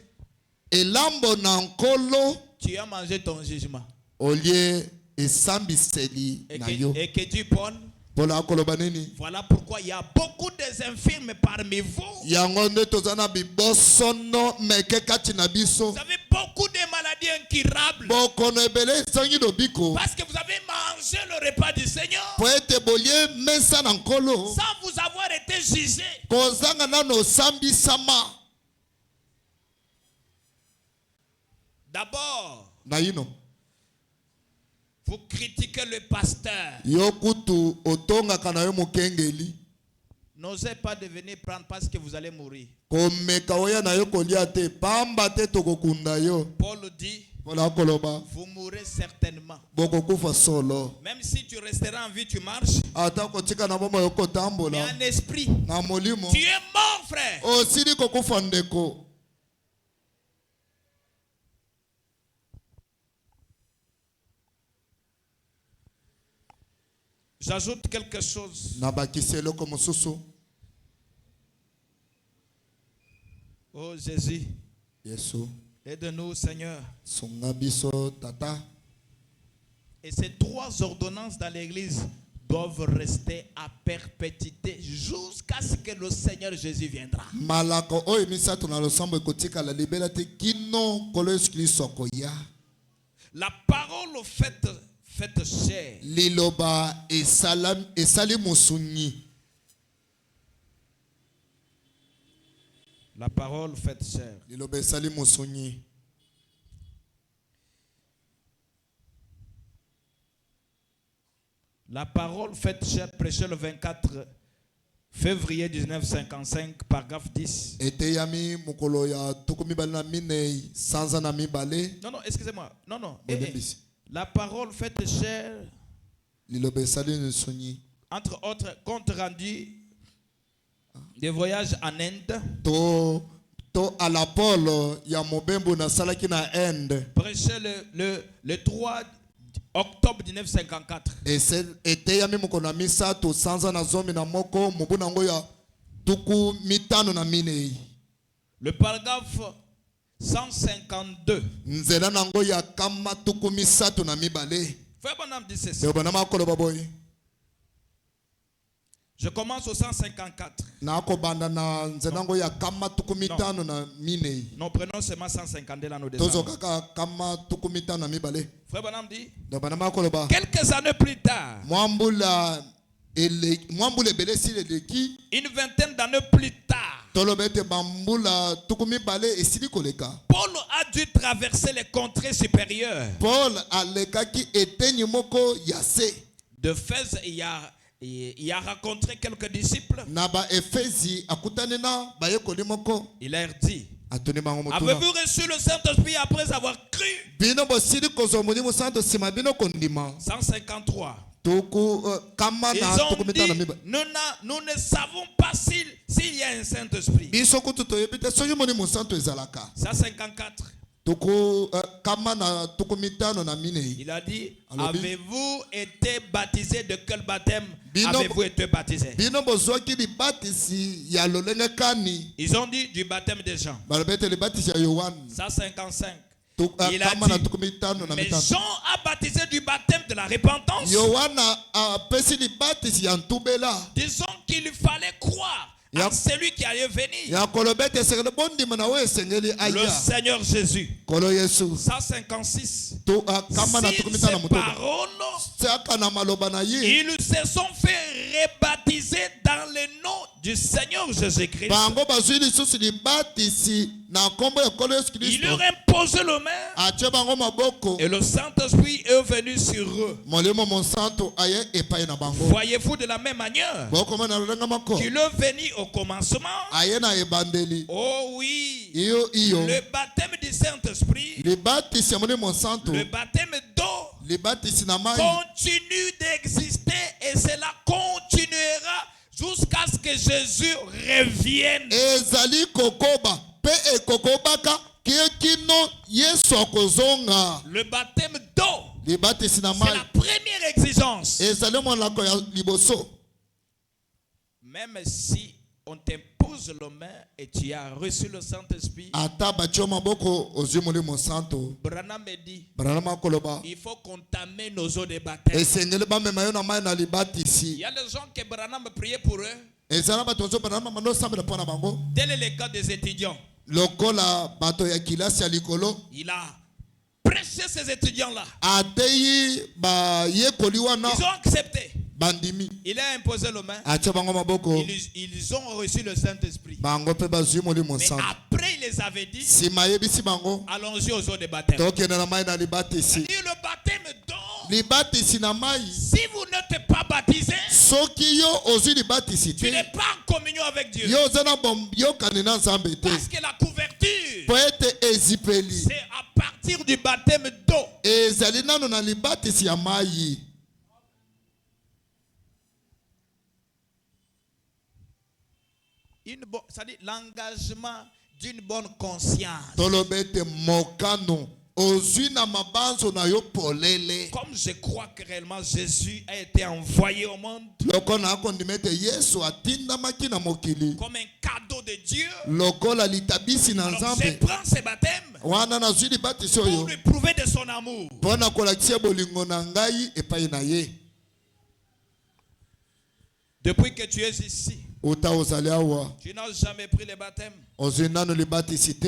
[SPEAKER 1] elambo na nkolo
[SPEAKER 3] tu as mangé ton jugement.
[SPEAKER 1] olie esambiseli na yo.
[SPEAKER 3] Et que Dieu bonne.
[SPEAKER 1] Pola akoloba nini?
[SPEAKER 3] Voilà pourquoi il y a beaucoup d'infirmes parmi vous.
[SPEAKER 1] Yango nde tozana bibosono meke kati na biso.
[SPEAKER 3] Vous avez beaucoup de maladies incurables.
[SPEAKER 1] Bokono ebele esangi lobiko.
[SPEAKER 3] Parce que vous avez mangé le repas du Seigneur
[SPEAKER 1] Po ete bolie mesa na nkolo
[SPEAKER 3] sans vous avoir été jugé.
[SPEAKER 1] kozanga nano osambisama.
[SPEAKER 3] D'abord,
[SPEAKER 1] Na yino
[SPEAKER 3] vous critiquez le pasteur.
[SPEAKER 1] yo kutu otongaka na yo mokengeli
[SPEAKER 3] N'osez pas devenir prendre parce que vous allez mourir.
[SPEAKER 1] komeka oya na yo kolia te pamba te tokokunda yo.
[SPEAKER 3] Paul dit,
[SPEAKER 1] Pola akoloba
[SPEAKER 3] vous mourrez certainement.
[SPEAKER 1] bokokufa solo.
[SPEAKER 3] Même si tu resteras en vie, tu marches.
[SPEAKER 1] Ata kotika na bomoi
[SPEAKER 3] Mais
[SPEAKER 1] okotambola
[SPEAKER 3] en esprit,
[SPEAKER 1] na molimo
[SPEAKER 3] tu es mort, frère.
[SPEAKER 1] osili kokufa ndeko.
[SPEAKER 3] J'ajoute quelque chose.
[SPEAKER 1] Nabakisi eloko mosusu.
[SPEAKER 3] Oh Jésus,
[SPEAKER 1] Yesu
[SPEAKER 3] aide-nous, Seigneur.
[SPEAKER 1] sunga biso tata.
[SPEAKER 3] Et ces trois ordonnances dans l'église doivent rester à perpétuité jusqu'à ce que le Seigneur Jésus viendra.
[SPEAKER 1] Malako oyo misato na losambo ekotikala libela te kino kolo Yesu Kristo akoya.
[SPEAKER 3] La parole faite chair
[SPEAKER 1] Liloba esali musunyi.
[SPEAKER 3] La parole faite chair.
[SPEAKER 1] Liloba esali musunyi.
[SPEAKER 3] La parole faite chair prêchée le 24 février 1955, paragraphe 10.
[SPEAKER 1] Eteyami mukolo ya tukumi balina minei sanza na mibale.
[SPEAKER 3] Non, excusez-moi. Non.
[SPEAKER 1] Bodembisi.
[SPEAKER 3] La parole faite chair,
[SPEAKER 1] Liloba esali musunyi.
[SPEAKER 3] entre autres, compte rendu des voyages en Inde,
[SPEAKER 1] To à la polo ya mobembo na salaki na Inde.
[SPEAKER 3] prêché le 3 octobre 1954.
[SPEAKER 1] Eteyami mukolo na misato sanza na zomi na moko mubu nango ya tuku mitano na minei.
[SPEAKER 3] Le paragraphe 152.
[SPEAKER 1] Nzela nango ya kama tuku misato na mibale.
[SPEAKER 3] Frère Branham dit ceci.
[SPEAKER 1] Leo bana makolo baboy.
[SPEAKER 3] Je commence au 154.
[SPEAKER 1] nakobanda na nzenango ya kama tukumitano na minei
[SPEAKER 3] Nous prenons seulement 152 là, nous descendons.
[SPEAKER 1] tozokaka kama tukumitano na mibale
[SPEAKER 3] Frère Branham dit,
[SPEAKER 1] donc bana makoloba
[SPEAKER 3] quelques années plus tard,
[SPEAKER 1] mwambula ebele esili eleki
[SPEAKER 3] une vingtaine d'années plus tard,
[SPEAKER 1] toloba ete bambula tukumibale esili koleka
[SPEAKER 3] Paul a dû traverser les contrées supérieures.
[SPEAKER 1] paul alekaki etenyi moko ya se
[SPEAKER 3] De fait, il a rencontré quelques disciples.
[SPEAKER 1] na baefezi akutani na bayekoli moko
[SPEAKER 3] Il leur dit,
[SPEAKER 1] atuni bango motuna
[SPEAKER 3] avez-vous reçu le Saint-Esprit après avoir cru?
[SPEAKER 1] bino bosili kozwa molimo santo nsima bino kondima
[SPEAKER 3] 153.
[SPEAKER 1] tuku kama
[SPEAKER 3] Ils
[SPEAKER 1] na
[SPEAKER 3] ont
[SPEAKER 1] tukumitano na
[SPEAKER 3] dit,
[SPEAKER 1] mibale
[SPEAKER 3] nous ne savons pas s'il y a un Saint-Esprit.
[SPEAKER 1] biso kutu toyebi te soki molimo santo ezalaka
[SPEAKER 3] 154.
[SPEAKER 1] tuku kama na tukumitano na minei
[SPEAKER 3] Il a dit,
[SPEAKER 1] Alors,
[SPEAKER 3] avez-vous été baptisé de quel baptême
[SPEAKER 1] Bino-
[SPEAKER 3] avez-vous été baptisé?
[SPEAKER 1] bino bozwaki libatisi ya lolenge kani
[SPEAKER 3] Ils ont dit du baptême des gens.
[SPEAKER 1] balobi ete libatisi ya yohane
[SPEAKER 3] 155. Il a
[SPEAKER 1] kama na
[SPEAKER 3] dit,
[SPEAKER 1] tukumitano na
[SPEAKER 3] mais
[SPEAKER 1] mitano
[SPEAKER 3] Jean a baptisé du baptême de la repentance.
[SPEAKER 1] yohana apesi libatisi ya ntubela
[SPEAKER 3] Disons qu'il fallait croire
[SPEAKER 1] Ya-
[SPEAKER 3] à celui qui allait venir.
[SPEAKER 1] ya koloba ete esengeli bondima na oyo esengeli
[SPEAKER 3] Le
[SPEAKER 1] aya
[SPEAKER 3] Seigneur Jésus.
[SPEAKER 1] kolo yesu
[SPEAKER 3] 156.
[SPEAKER 1] kama na
[SPEAKER 3] Sur
[SPEAKER 1] tukumitano na
[SPEAKER 3] ces
[SPEAKER 1] motoba
[SPEAKER 3] paroles,
[SPEAKER 1] saka na maloba na ye
[SPEAKER 3] ils se sont fait rebaptiser dans le nom du Seigneur Jésus-Christ.
[SPEAKER 1] bango bazwi lisusu libatisi na nkombo ya kolo yesu
[SPEAKER 3] Il
[SPEAKER 1] kristo
[SPEAKER 3] leur imposait le main
[SPEAKER 1] atie bango maboko
[SPEAKER 3] et le Saint-Esprit est venu sur eux.
[SPEAKER 1] molimo mosantu aye epai na bango
[SPEAKER 3] Voyez-vous de la même manière
[SPEAKER 1] bokoma na lolenge moko
[SPEAKER 3] qu'il est venu au commencement.
[SPEAKER 1] aye na ebandeli
[SPEAKER 3] Oh oui.
[SPEAKER 1] iyo
[SPEAKER 3] Le baptême du Saint-Esprit,
[SPEAKER 1] libatisi ya molimo mosantu
[SPEAKER 3] le baptême d'eau
[SPEAKER 1] libatisi na mai
[SPEAKER 3] continue d'exister et cela continuera jusqu'à ce que Jésus revienne.
[SPEAKER 1] ezali kokoba mpe ekokobaka kino yesu akozonga
[SPEAKER 3] Le baptême d'eau,
[SPEAKER 1] libatisi na
[SPEAKER 3] c'est
[SPEAKER 1] mai
[SPEAKER 3] la première exigence.
[SPEAKER 1] ezali molako ya liboso
[SPEAKER 3] Même si on t'impose le main et tu as reçu le Saint-Esprit,
[SPEAKER 1] ata batio maboko ozwi molimo santo
[SPEAKER 3] Branham me dit,
[SPEAKER 1] branama koloba
[SPEAKER 3] il faut qu'on t'amène aux eaux de baptême.
[SPEAKER 1] esengeli bamema yo na mai na
[SPEAKER 3] Il
[SPEAKER 1] libatisi
[SPEAKER 3] y a des gens que Branham priait pour eux,
[SPEAKER 1] eza na bato ozo branama mando osambela mpo na bango
[SPEAKER 3] tel est le cas des étudiants.
[SPEAKER 1] lokola bato ya kilasi ya likolo
[SPEAKER 3] Il a prêché ces étudiants-là.
[SPEAKER 1] ateyi bayekoli wana
[SPEAKER 3] Ils ont accepté.
[SPEAKER 1] bandimi
[SPEAKER 3] Il a imposé le main.
[SPEAKER 1] atie bango maboko
[SPEAKER 3] Ils ont reçu le Saint-Esprit.
[SPEAKER 1] bango mpe bazwi molimo
[SPEAKER 3] Mais
[SPEAKER 1] santo
[SPEAKER 3] après, il les avait dit,
[SPEAKER 1] nsima ayebisi bango
[SPEAKER 3] allons-y aux eaux de baptême.
[SPEAKER 1] tokende na mai na libatisi
[SPEAKER 3] Et le baptême d'eau,
[SPEAKER 1] libatisi na mai
[SPEAKER 3] si vous n'êtes pas baptisé,
[SPEAKER 1] soki yo ozwi libatisi
[SPEAKER 3] tu n'es
[SPEAKER 1] te
[SPEAKER 3] pas en communion avec Dieu.
[SPEAKER 1] yo oza na boyokani na nzambe te
[SPEAKER 3] Parce que la couverture,
[SPEAKER 1] po ete ezipeli
[SPEAKER 3] c'est à partir du baptême d'eau.
[SPEAKER 1] ezali nano na libatisi ya mai
[SPEAKER 3] C'est-à-dire l'engagement d'une bonne conscience.
[SPEAKER 1] toloba ete mokano ozwi na mabanzo na yo polele
[SPEAKER 3] Comme je crois que réellement Jésus a été envoyé au monde
[SPEAKER 1] lokola nakondima ete yesu atindamaki na mokili
[SPEAKER 3] comme un cadeau de Dieu,
[SPEAKER 1] lokola litabisi na
[SPEAKER 3] alors je
[SPEAKER 1] nzambe
[SPEAKER 3] prends ce baptême
[SPEAKER 1] wana nazwi libatisi
[SPEAKER 3] pour
[SPEAKER 1] oyo
[SPEAKER 3] lui prouver de son amour.
[SPEAKER 1] mpo na kolakisa bolingo na ngai epai na ye
[SPEAKER 3] Depuis que tu es ici,
[SPEAKER 1] uta ozali awa
[SPEAKER 3] tu n'as jamais pris le baptême.
[SPEAKER 1] ozwi nano libatisi te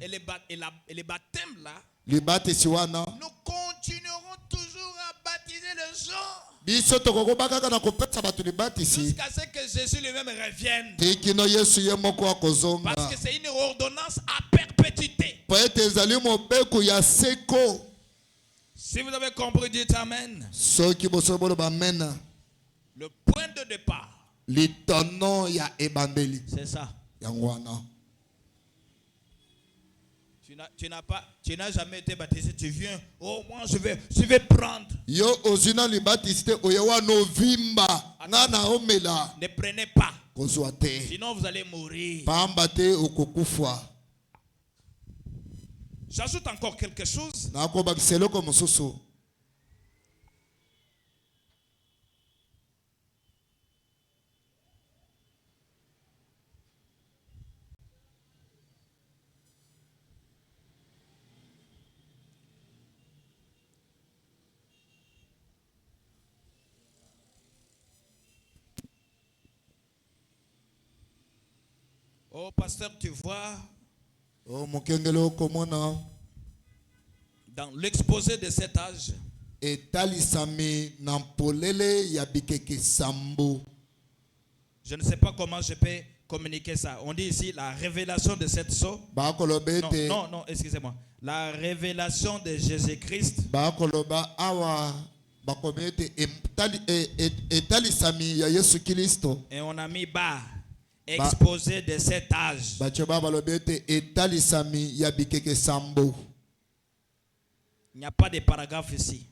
[SPEAKER 3] Et les baptêmes là,
[SPEAKER 1] libatisi wana
[SPEAKER 3] nous continuerons toujours à baptiser les gens
[SPEAKER 1] biso tokokoba kaka na kopesa bato libatisi
[SPEAKER 3] jusqu'à ce que Jésus lui-même revienne.
[SPEAKER 1] te kino yesu ye moko akozonga
[SPEAKER 3] Parce que c'est une ordonnance à perpétuité.
[SPEAKER 1] po ete ezali mobeko ya seko
[SPEAKER 3] Si vous avez compris, dites Amen.
[SPEAKER 1] soki bosoki boloba amen
[SPEAKER 3] Le point de départ,
[SPEAKER 1] litono ya ebandeli
[SPEAKER 3] c'est ça.
[SPEAKER 1] yango wana
[SPEAKER 3] Tu n'as jamais été baptisé, tu viens, oh moi je vais prendre.
[SPEAKER 1] yo ozwi na libatisi te oye wana ovimba nga na omela
[SPEAKER 3] Ne prenez pas,
[SPEAKER 1] kozwa te
[SPEAKER 3] sinon vous allez mourir.
[SPEAKER 1] pamba te okokufa
[SPEAKER 3] J'ajoute encore quelque chose.
[SPEAKER 1] nakobakisa eloko mosusu
[SPEAKER 3] Oh, pasteur, tu vois,
[SPEAKER 1] o mokengele okomona
[SPEAKER 3] dans l'exposé de cet âge,
[SPEAKER 1] etalisami na mpolele ya bikeke sambo.
[SPEAKER 3] je ne sais pas comment je peux communiquer ça. On dit ici la révélation de cette sceau.
[SPEAKER 1] Bakoloba ete
[SPEAKER 3] Non, excusez-moi. La révélation de Jésus-Christ.
[SPEAKER 1] bakoloba awa bakomi ete etalisami ya Yesu Kristo.
[SPEAKER 3] Et on a mis bas, exposé de cet âge.
[SPEAKER 1] Bacho ba balobi ete etalisami ya bikeke sambo.
[SPEAKER 3] Il n'y a pas de paragraphe ici.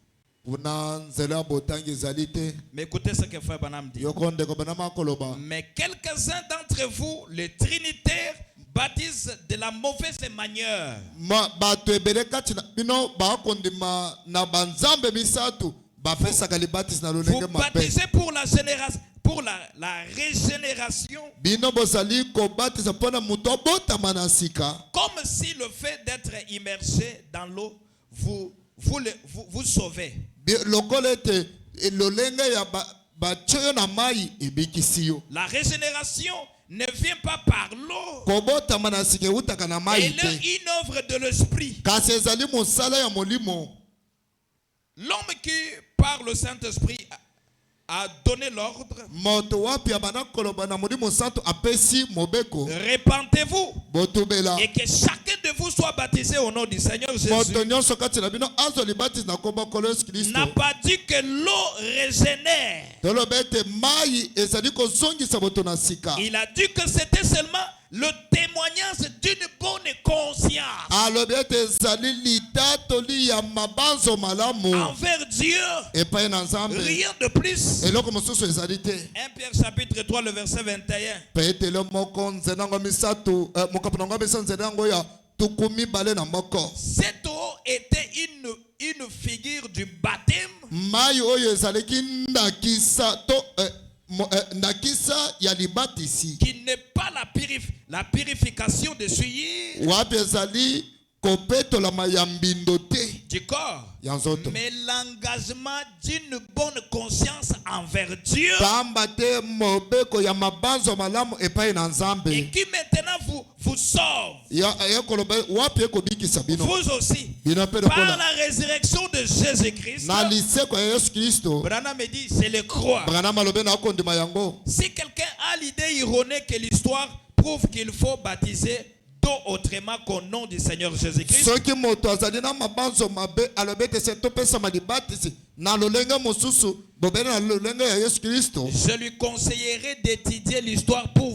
[SPEAKER 1] Una nzela botangi ezali te.
[SPEAKER 3] Mais écoutez ce que Frère Branham dit.
[SPEAKER 1] Yoko ndeko banama koloba.
[SPEAKER 3] Mais quelques-uns d'entre vous, les trinitaires, baptisent de la mauvaise manière.
[SPEAKER 1] Bato ebele kati na bino bakondima na banzambe misatu bapesaka libatisi na
[SPEAKER 3] Vous
[SPEAKER 1] lolenge mabe.
[SPEAKER 3] baptisez pour la génération, pour la régénération,
[SPEAKER 1] Bino bozali kobatisa mpona moto abotama na sika.
[SPEAKER 3] comme si le fait d'être immergé dans l'eau vous sauvez.
[SPEAKER 1] Lokola ete lolenge ya batioyo na mai ebikisi yo.
[SPEAKER 3] La régénération ne vient pas par l'eau.
[SPEAKER 1] Kobotama na sika eutaka na mai
[SPEAKER 3] Elle est
[SPEAKER 1] te.
[SPEAKER 3] une œuvre de l'esprit.
[SPEAKER 1] Kasi ezali mosala ya molimo.
[SPEAKER 3] L'homme qui, par le Saint-Esprit, a donné l'ordre.
[SPEAKER 1] Moto wapi abana koloba na molimo santo apesi mobeko.
[SPEAKER 3] Repentez-vous
[SPEAKER 1] Botubela.
[SPEAKER 3] et que chacun de vous soit baptisé au nom du Seigneur Jésus.
[SPEAKER 1] Moto nyonso kati na bino azo libatisi na kombo kolo Yesu Kristo.
[SPEAKER 3] N'a pas dit que l'eau régénère.
[SPEAKER 1] Toloba ete mai ezali kozongisa moto na sika.
[SPEAKER 3] Il a dit que c'était seulement le témoignage d'une bonne conscience
[SPEAKER 1] Alobi ete ezali litatoli ya mabanzo malamu
[SPEAKER 3] envers Dieu.
[SPEAKER 1] epai na Nzambe.
[SPEAKER 3] Rien de plus.
[SPEAKER 1] Eloko mosusu ezali te.
[SPEAKER 3] 1 Pierre chapitre 3, le verset 21.
[SPEAKER 1] Petelo moko nzela ngo misatu mokapo na ngo bisa nzela ngo ya tukumi bale na moko.
[SPEAKER 3] Cette eau était une figure du baptême
[SPEAKER 1] Mai oyo ezalaki ndakisa to ndakisa ya libatisi.
[SPEAKER 3] qui n'est pas la purification de souillure
[SPEAKER 1] Wapi ezali kopetola mayambindo te
[SPEAKER 3] du corps,
[SPEAKER 1] ya nzoto.
[SPEAKER 3] mais l'engagement d'une bonne conscience envers Dieu
[SPEAKER 1] Pamba te mobeko ya mabanzo malamu epai na Nzambe.
[SPEAKER 3] et qui maintenant vous sauve.
[SPEAKER 1] Ya koloba wapi ekobikisa bino.
[SPEAKER 3] Vous aussi,
[SPEAKER 1] Bino pe
[SPEAKER 3] par
[SPEAKER 1] lokola.
[SPEAKER 3] la résurrection de Jésus-Christ.
[SPEAKER 1] Na liseko ya Yesu Kristo.
[SPEAKER 3] Branham me dit, c'est le croix.
[SPEAKER 1] Branham alobe na kondima yango.
[SPEAKER 3] Si quelqu'un a l'idée ironique que l'histoire prouve qu'il faut baptiser d'eau autrement qu'au nom du Seigneur Jésus-Christ,
[SPEAKER 1] Soki moto azali na mabanzo mabe alobe te se topesa malibatisi na lolenge mosusu bobele na lolenge ya Yesu Kristo.
[SPEAKER 3] je lui conseillerais d'étudier l'histoire pour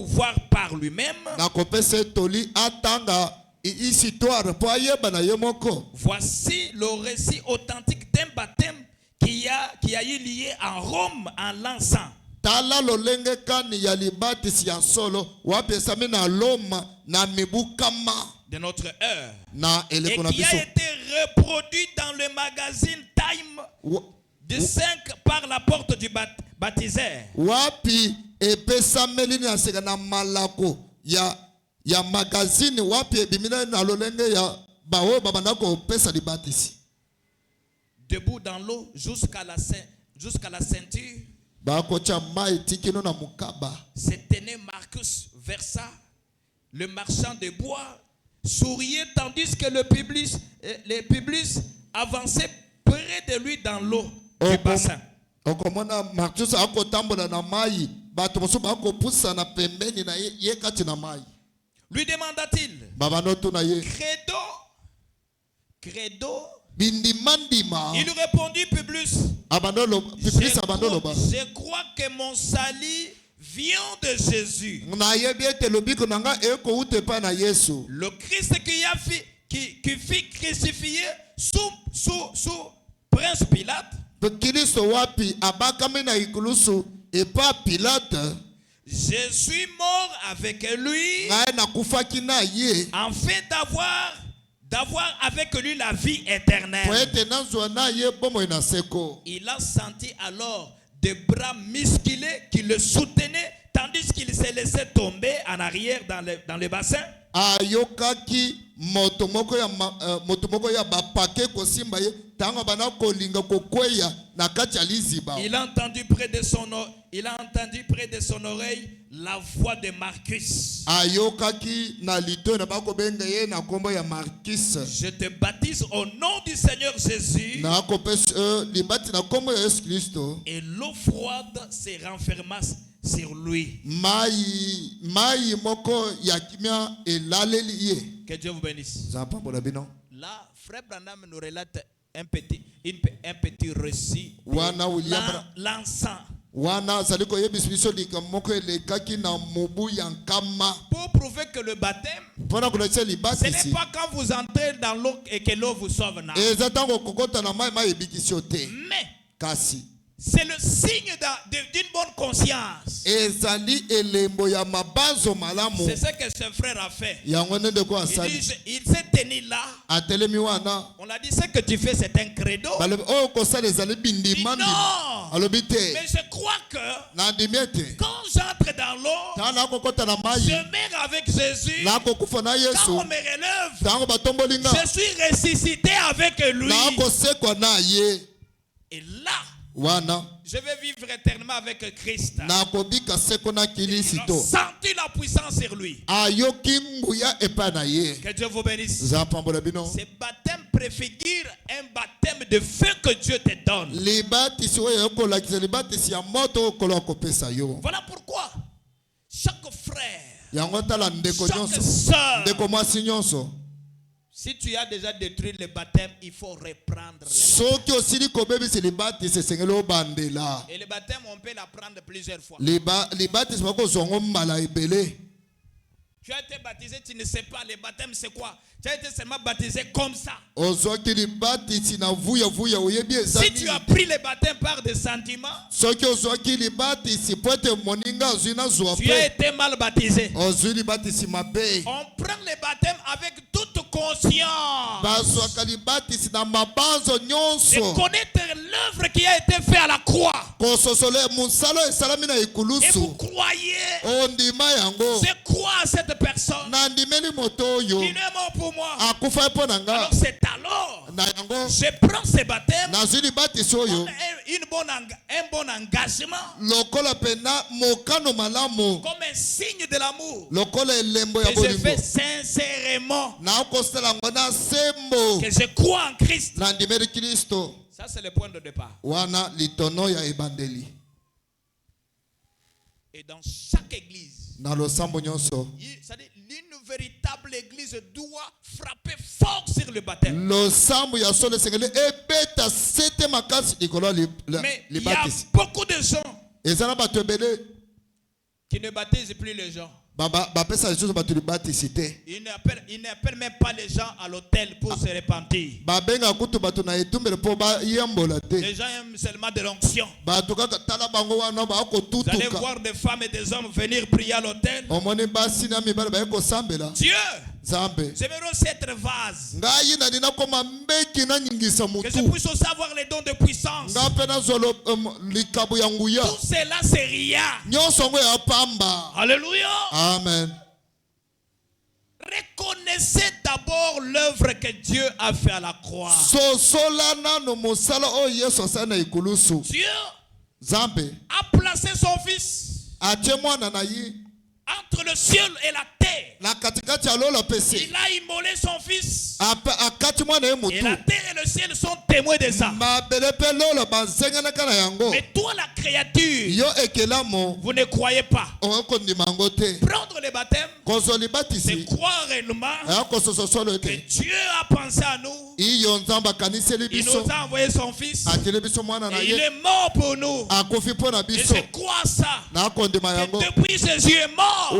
[SPEAKER 3] voir par lui-même.
[SPEAKER 1] Na kopesa toli atanga histoire po ayeba na ye moko.
[SPEAKER 3] Voici le récit authentique d'un baptême qui a eu lieu en Rome en l'encens.
[SPEAKER 1] Tala lolenge kani ya libatisi ya solo wapi esami na Loma na mibukama
[SPEAKER 3] De notre heure.
[SPEAKER 1] na
[SPEAKER 3] Et
[SPEAKER 1] eleko na
[SPEAKER 3] qui a
[SPEAKER 1] biso.
[SPEAKER 3] été reproduit dans le magazine Time du 5 par la porte du baptiseur.
[SPEAKER 1] Wapi epesameli na seka na malako ya magazine wapi ebimina na lolenge ya bawo babanda kopesa libatisi.
[SPEAKER 3] Debout dans l'eau jusqu'à la ceinture,
[SPEAKER 1] Bakocha mai tikino na mukaba.
[SPEAKER 3] se tenait Marcus Versa, le marchand de bois, souriait tandis que le public avançait près de lui dans l'eau du bassin.
[SPEAKER 1] Okomona Marcus akotambola na mai bato mosusu bakopusa na pembeni na ye kati na mai.
[SPEAKER 3] Lui demanda-t-il,
[SPEAKER 1] Babanoto na ye.
[SPEAKER 3] credo.
[SPEAKER 1] Bindimandima.
[SPEAKER 3] Il répondit, Publius,
[SPEAKER 1] je
[SPEAKER 3] je crois que mon salut vient de Jésus. Le Christ qui fut crucifié sous Prince Pilate. Je suis mort avec lui afin d'avoir avec lui la vie éternelle. Il a senti alors des bras musclés qui le soutenaient tandis qu'il se laissait tomber en en arrière dans le bassin.
[SPEAKER 1] ayokaki moto moko ya bapake kosimba ye tango bana kolinga kokweya na kati ya liziba.
[SPEAKER 3] Il a entendu près de son oreille la voix de Marcus.
[SPEAKER 1] Ayokaki na lito na bakobenga ye na kombo ya Marcus.
[SPEAKER 3] Je te baptise au nom du Seigneur Jésus.
[SPEAKER 1] Na kopes libati na kombo ya Yesu Kristo.
[SPEAKER 3] Et l'eau froide se renferma sur lui.
[SPEAKER 1] Mai moko ya kimia elaleli ye.
[SPEAKER 3] Que Dieu vous bénisse.
[SPEAKER 1] Zapambola bino.
[SPEAKER 3] Là, Frère Branham nous relate un petit récit de l'encens.
[SPEAKER 1] Wana zaliko yebisi biso likamoko elekaki na mobu ya nkama.
[SPEAKER 3] Pour prouver que le baptême, ce n'est pas quand vous entrez dans l'eau et que l'eau vous sauve. Non. Mais c'est le signe d'une bonne conscience. C'est ce que ce frère a fait. Il s'est tenu là. On a dit ce que tu fais, c'est un credo. Il dit non. Mais je crois que quand j'entre dans l'eau, je meurs avec Jésus. Quand on me relève, je suis ressuscité avec lui. Et là, je vais vivre éternellement avec Christ. Il a senti la puissance sur lui. Que Dieu vous bénisse. Ce baptême préfigure un baptême de feu que Dieu te donne. Voilà pourquoi chaque frère, chaque sœur, si tu as déjà détruit le baptême, il faut reprendre le baptême. Et le baptême, on peut l'apprendre plusieurs fois. Tu as été baptisé, tu ne sais pas le baptême c'est quoi. Tu as été seulement baptisé comme ça. Si tu as pris le baptême par des sentiments, tu as été mal baptisé. On prend le baptême avec toute conscience. Et connaître l'œuvre qui a été faite à la croix. Et vous croyez, je crois à cette personne qui est mort pour moi. Alors c'est alors je prends ce baptême comme un bon engagement, comme un signe de l'amour que je fais sincèrement, que je crois en Christ. Ça c'est le point de départ. Et dans chaque église, une véritable église doit frapper fort sur le baptême. Mais il y a beaucoup de gens qui ne baptisent plus les gens. Il n'appelle même pas les gens à l'hôtel pour se repentir. Les gens aiment seulement de l'onction. Vous allez voir des femmes et des hommes venir prier à l'hôtel. Dieu, j'aimerais aussi être vase. Que je puisse aussi avoir les dons de puissance. Tout cela c'est rien. Alléluia.
[SPEAKER 1] Amen.
[SPEAKER 3] Reconnaissez d'abord l'œuvre que Dieu a fait à la croix. Dieu a placé son fils entre le ciel et la terre. Il a immolé son fils. Et la terre et le ciel sont témoins de ça. Mais toi la créature, vous ne croyez pas. Prendre le baptême, c'est croire réellement que Dieu a pensé à nous. Il nous a envoyé son fils. Et il est mort pour nous. Et je crois ça. Que depuis Jésus est mort,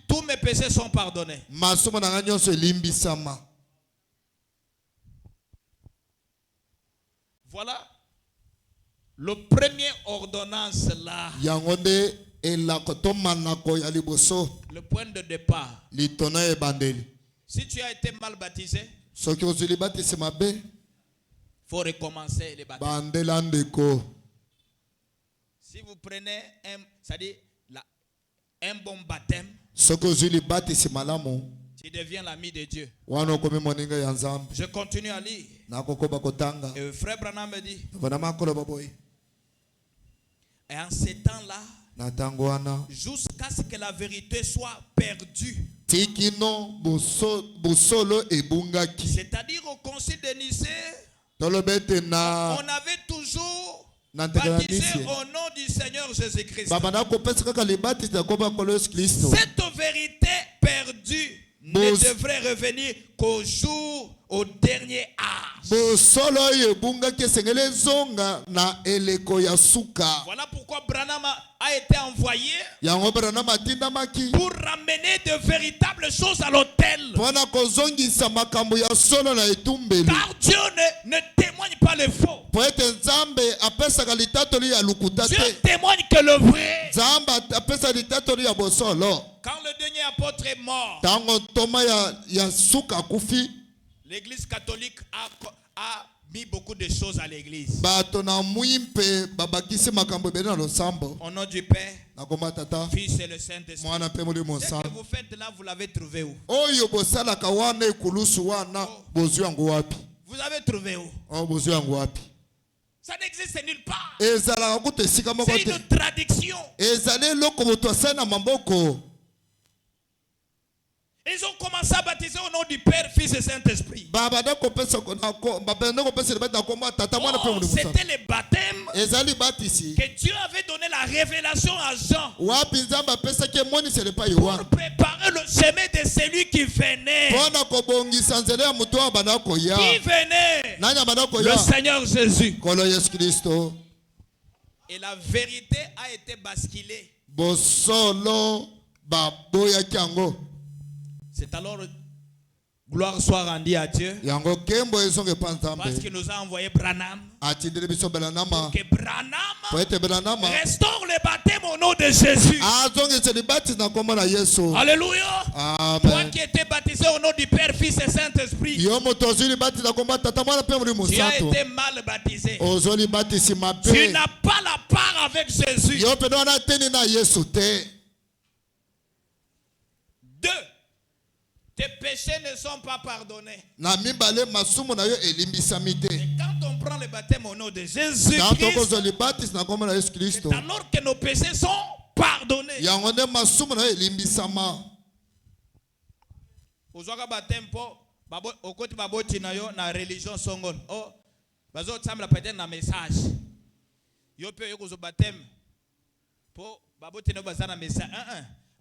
[SPEAKER 3] tous mes péchés sont pardonnés. Voilà le premier ordonnance là. Le point de départ. Si tu as été mal baptisé, il faut recommencer les baptêmes. Si vous prenez un bon baptême,
[SPEAKER 1] soki ozwi libatisi malamu
[SPEAKER 3] tu deviens l'ami de Dieu.
[SPEAKER 1] wana okomi moninga ya nzambe.
[SPEAKER 3] Je continue à lire.
[SPEAKER 1] Nakokoba kotanga
[SPEAKER 3] Et frère Branham me dit,
[SPEAKER 1] vanama koloba boye
[SPEAKER 3] et en ces temps-là,
[SPEAKER 1] na ntango wana
[SPEAKER 3] jusqu'à ce que la vérité soit perdue,
[SPEAKER 1] tikino bosolo ebungaki.
[SPEAKER 3] c'est-à-dire au concile de Nicée,
[SPEAKER 1] toloba ete na
[SPEAKER 3] on avait toujours
[SPEAKER 1] na ntekela
[SPEAKER 3] baptisé
[SPEAKER 1] Nice
[SPEAKER 3] au nom du Seigneur Jésus-Christ.
[SPEAKER 1] babanda kopesa kaka libatisi na kombo ya nkolo Yesu Kristo.
[SPEAKER 3] Cette vérité perdue ne devrait revenir qu'au jour, au dernier âge.
[SPEAKER 1] bosolo oyo ebungaki esengeli ezonga na eleko ya suka.
[SPEAKER 3] Voilà pourquoi Branham a été envoyé
[SPEAKER 1] yango Branham atindamaki
[SPEAKER 3] pour ramener de véritables choses à l'autel.
[SPEAKER 1] mpona kozongisa makambo ya solo na etumbeli.
[SPEAKER 3] Car Dieu ne témoigne pas le faux.
[SPEAKER 1] po ete nzambe apesaka litatoli ya lukuta
[SPEAKER 3] Dieu
[SPEAKER 1] te.
[SPEAKER 3] témoigne que le vrai.
[SPEAKER 1] nzambe apesa litatoli ya bosolo.
[SPEAKER 3] Quand le dernier apôtre est mort,
[SPEAKER 1] ntango ntoma ya suka akufi
[SPEAKER 3] l'église catholique a mis beaucoup de choses à l'église.
[SPEAKER 1] bato na mwi mpe babakisi makambo ebele na losambo.
[SPEAKER 3] Au nom du Père,
[SPEAKER 1] na komba tata
[SPEAKER 3] Fils et le Saint-Esprit.
[SPEAKER 1] mwana mpe molimo
[SPEAKER 3] Ce que
[SPEAKER 1] santu
[SPEAKER 3] vous faites là, vous l'avez trouvé où?
[SPEAKER 1] oyo bosalaka wana ekulusu wana bozwi yango wapi?
[SPEAKER 3] Vous avez trouvé où?
[SPEAKER 1] Oh, bozwi yango wapi?
[SPEAKER 3] Ça n'existe nulle part.
[SPEAKER 1] ezalaka kuta esika moko
[SPEAKER 3] C'est
[SPEAKER 1] te.
[SPEAKER 3] une traduction.
[SPEAKER 1] ezali eloko moto asali na maboko.
[SPEAKER 3] Ils ont commencé à baptiser au nom du Père, Fils et Saint-Esprit.
[SPEAKER 1] babanda kopesa libati na kombo ya tata mwana mpe
[SPEAKER 3] Oh,
[SPEAKER 1] molimo santu.
[SPEAKER 3] c'était le baptême
[SPEAKER 1] ezali batisi
[SPEAKER 3] que Dieu avait donné la révélation à Jean
[SPEAKER 1] wapi nzambe apesaki emoniseli epai
[SPEAKER 3] pour
[SPEAKER 1] yohana
[SPEAKER 3] préparer le chemin de celui qui venait.
[SPEAKER 1] mpona kobongisa nzela ya moto oyo abanda koya.
[SPEAKER 3] Qui venait?
[SPEAKER 1] nani abanda
[SPEAKER 3] Le
[SPEAKER 1] koya?
[SPEAKER 3] Seigneur Jésus.
[SPEAKER 1] nkolo yesu kristo.
[SPEAKER 3] Et la vérité a été basculée.
[SPEAKER 1] bosolo baboyaki yango.
[SPEAKER 3] C'est alors gloire soit rendue à Dieu
[SPEAKER 1] yango kembo ezonge pa
[SPEAKER 3] parce
[SPEAKER 1] nzambe
[SPEAKER 3] qu'il nous a envoyé Branham.
[SPEAKER 1] atindeli biso belanama
[SPEAKER 3] Que Branham
[SPEAKER 1] po ete belanama
[SPEAKER 3] restaure le baptême au nom de Jésus.
[SPEAKER 1] azongisa libatisi na kombo na yesu.
[SPEAKER 3] Alléluia. Toi
[SPEAKER 1] amen.
[SPEAKER 3] qui étais baptisé au nom du Père, Fils et Saint-Esprit,
[SPEAKER 1] yo moto ozwi libatisi na kombo ya tata mwana mpe molimo
[SPEAKER 3] tu as
[SPEAKER 1] santu
[SPEAKER 3] été mal baptisé.
[SPEAKER 1] ozwi libatisi
[SPEAKER 3] Tu
[SPEAKER 1] mabe.
[SPEAKER 3] n'as pas la part avec Jésus.
[SPEAKER 1] yo mpe wana ateni na yesu te.
[SPEAKER 3] 2. Tes péchés ne sont pas pardonnés.
[SPEAKER 1] na mibale masumu na yo elimbisami te.
[SPEAKER 3] Et quand on prend le baptême au nom de Jésus
[SPEAKER 1] ntango
[SPEAKER 3] Christ,
[SPEAKER 1] tokozwa libatisi na kombo na yesu kristo
[SPEAKER 3] c'est alors que nos péchés sont pardonnés.
[SPEAKER 1] yango nde masumu na yo elimbisama.
[SPEAKER 3] Ozwaka baptême po okoti baboti na yo na religion songolo. Oh, bazo tsambla peut-être na message. Yo pe yo kozo baptême po baboti na bazana message.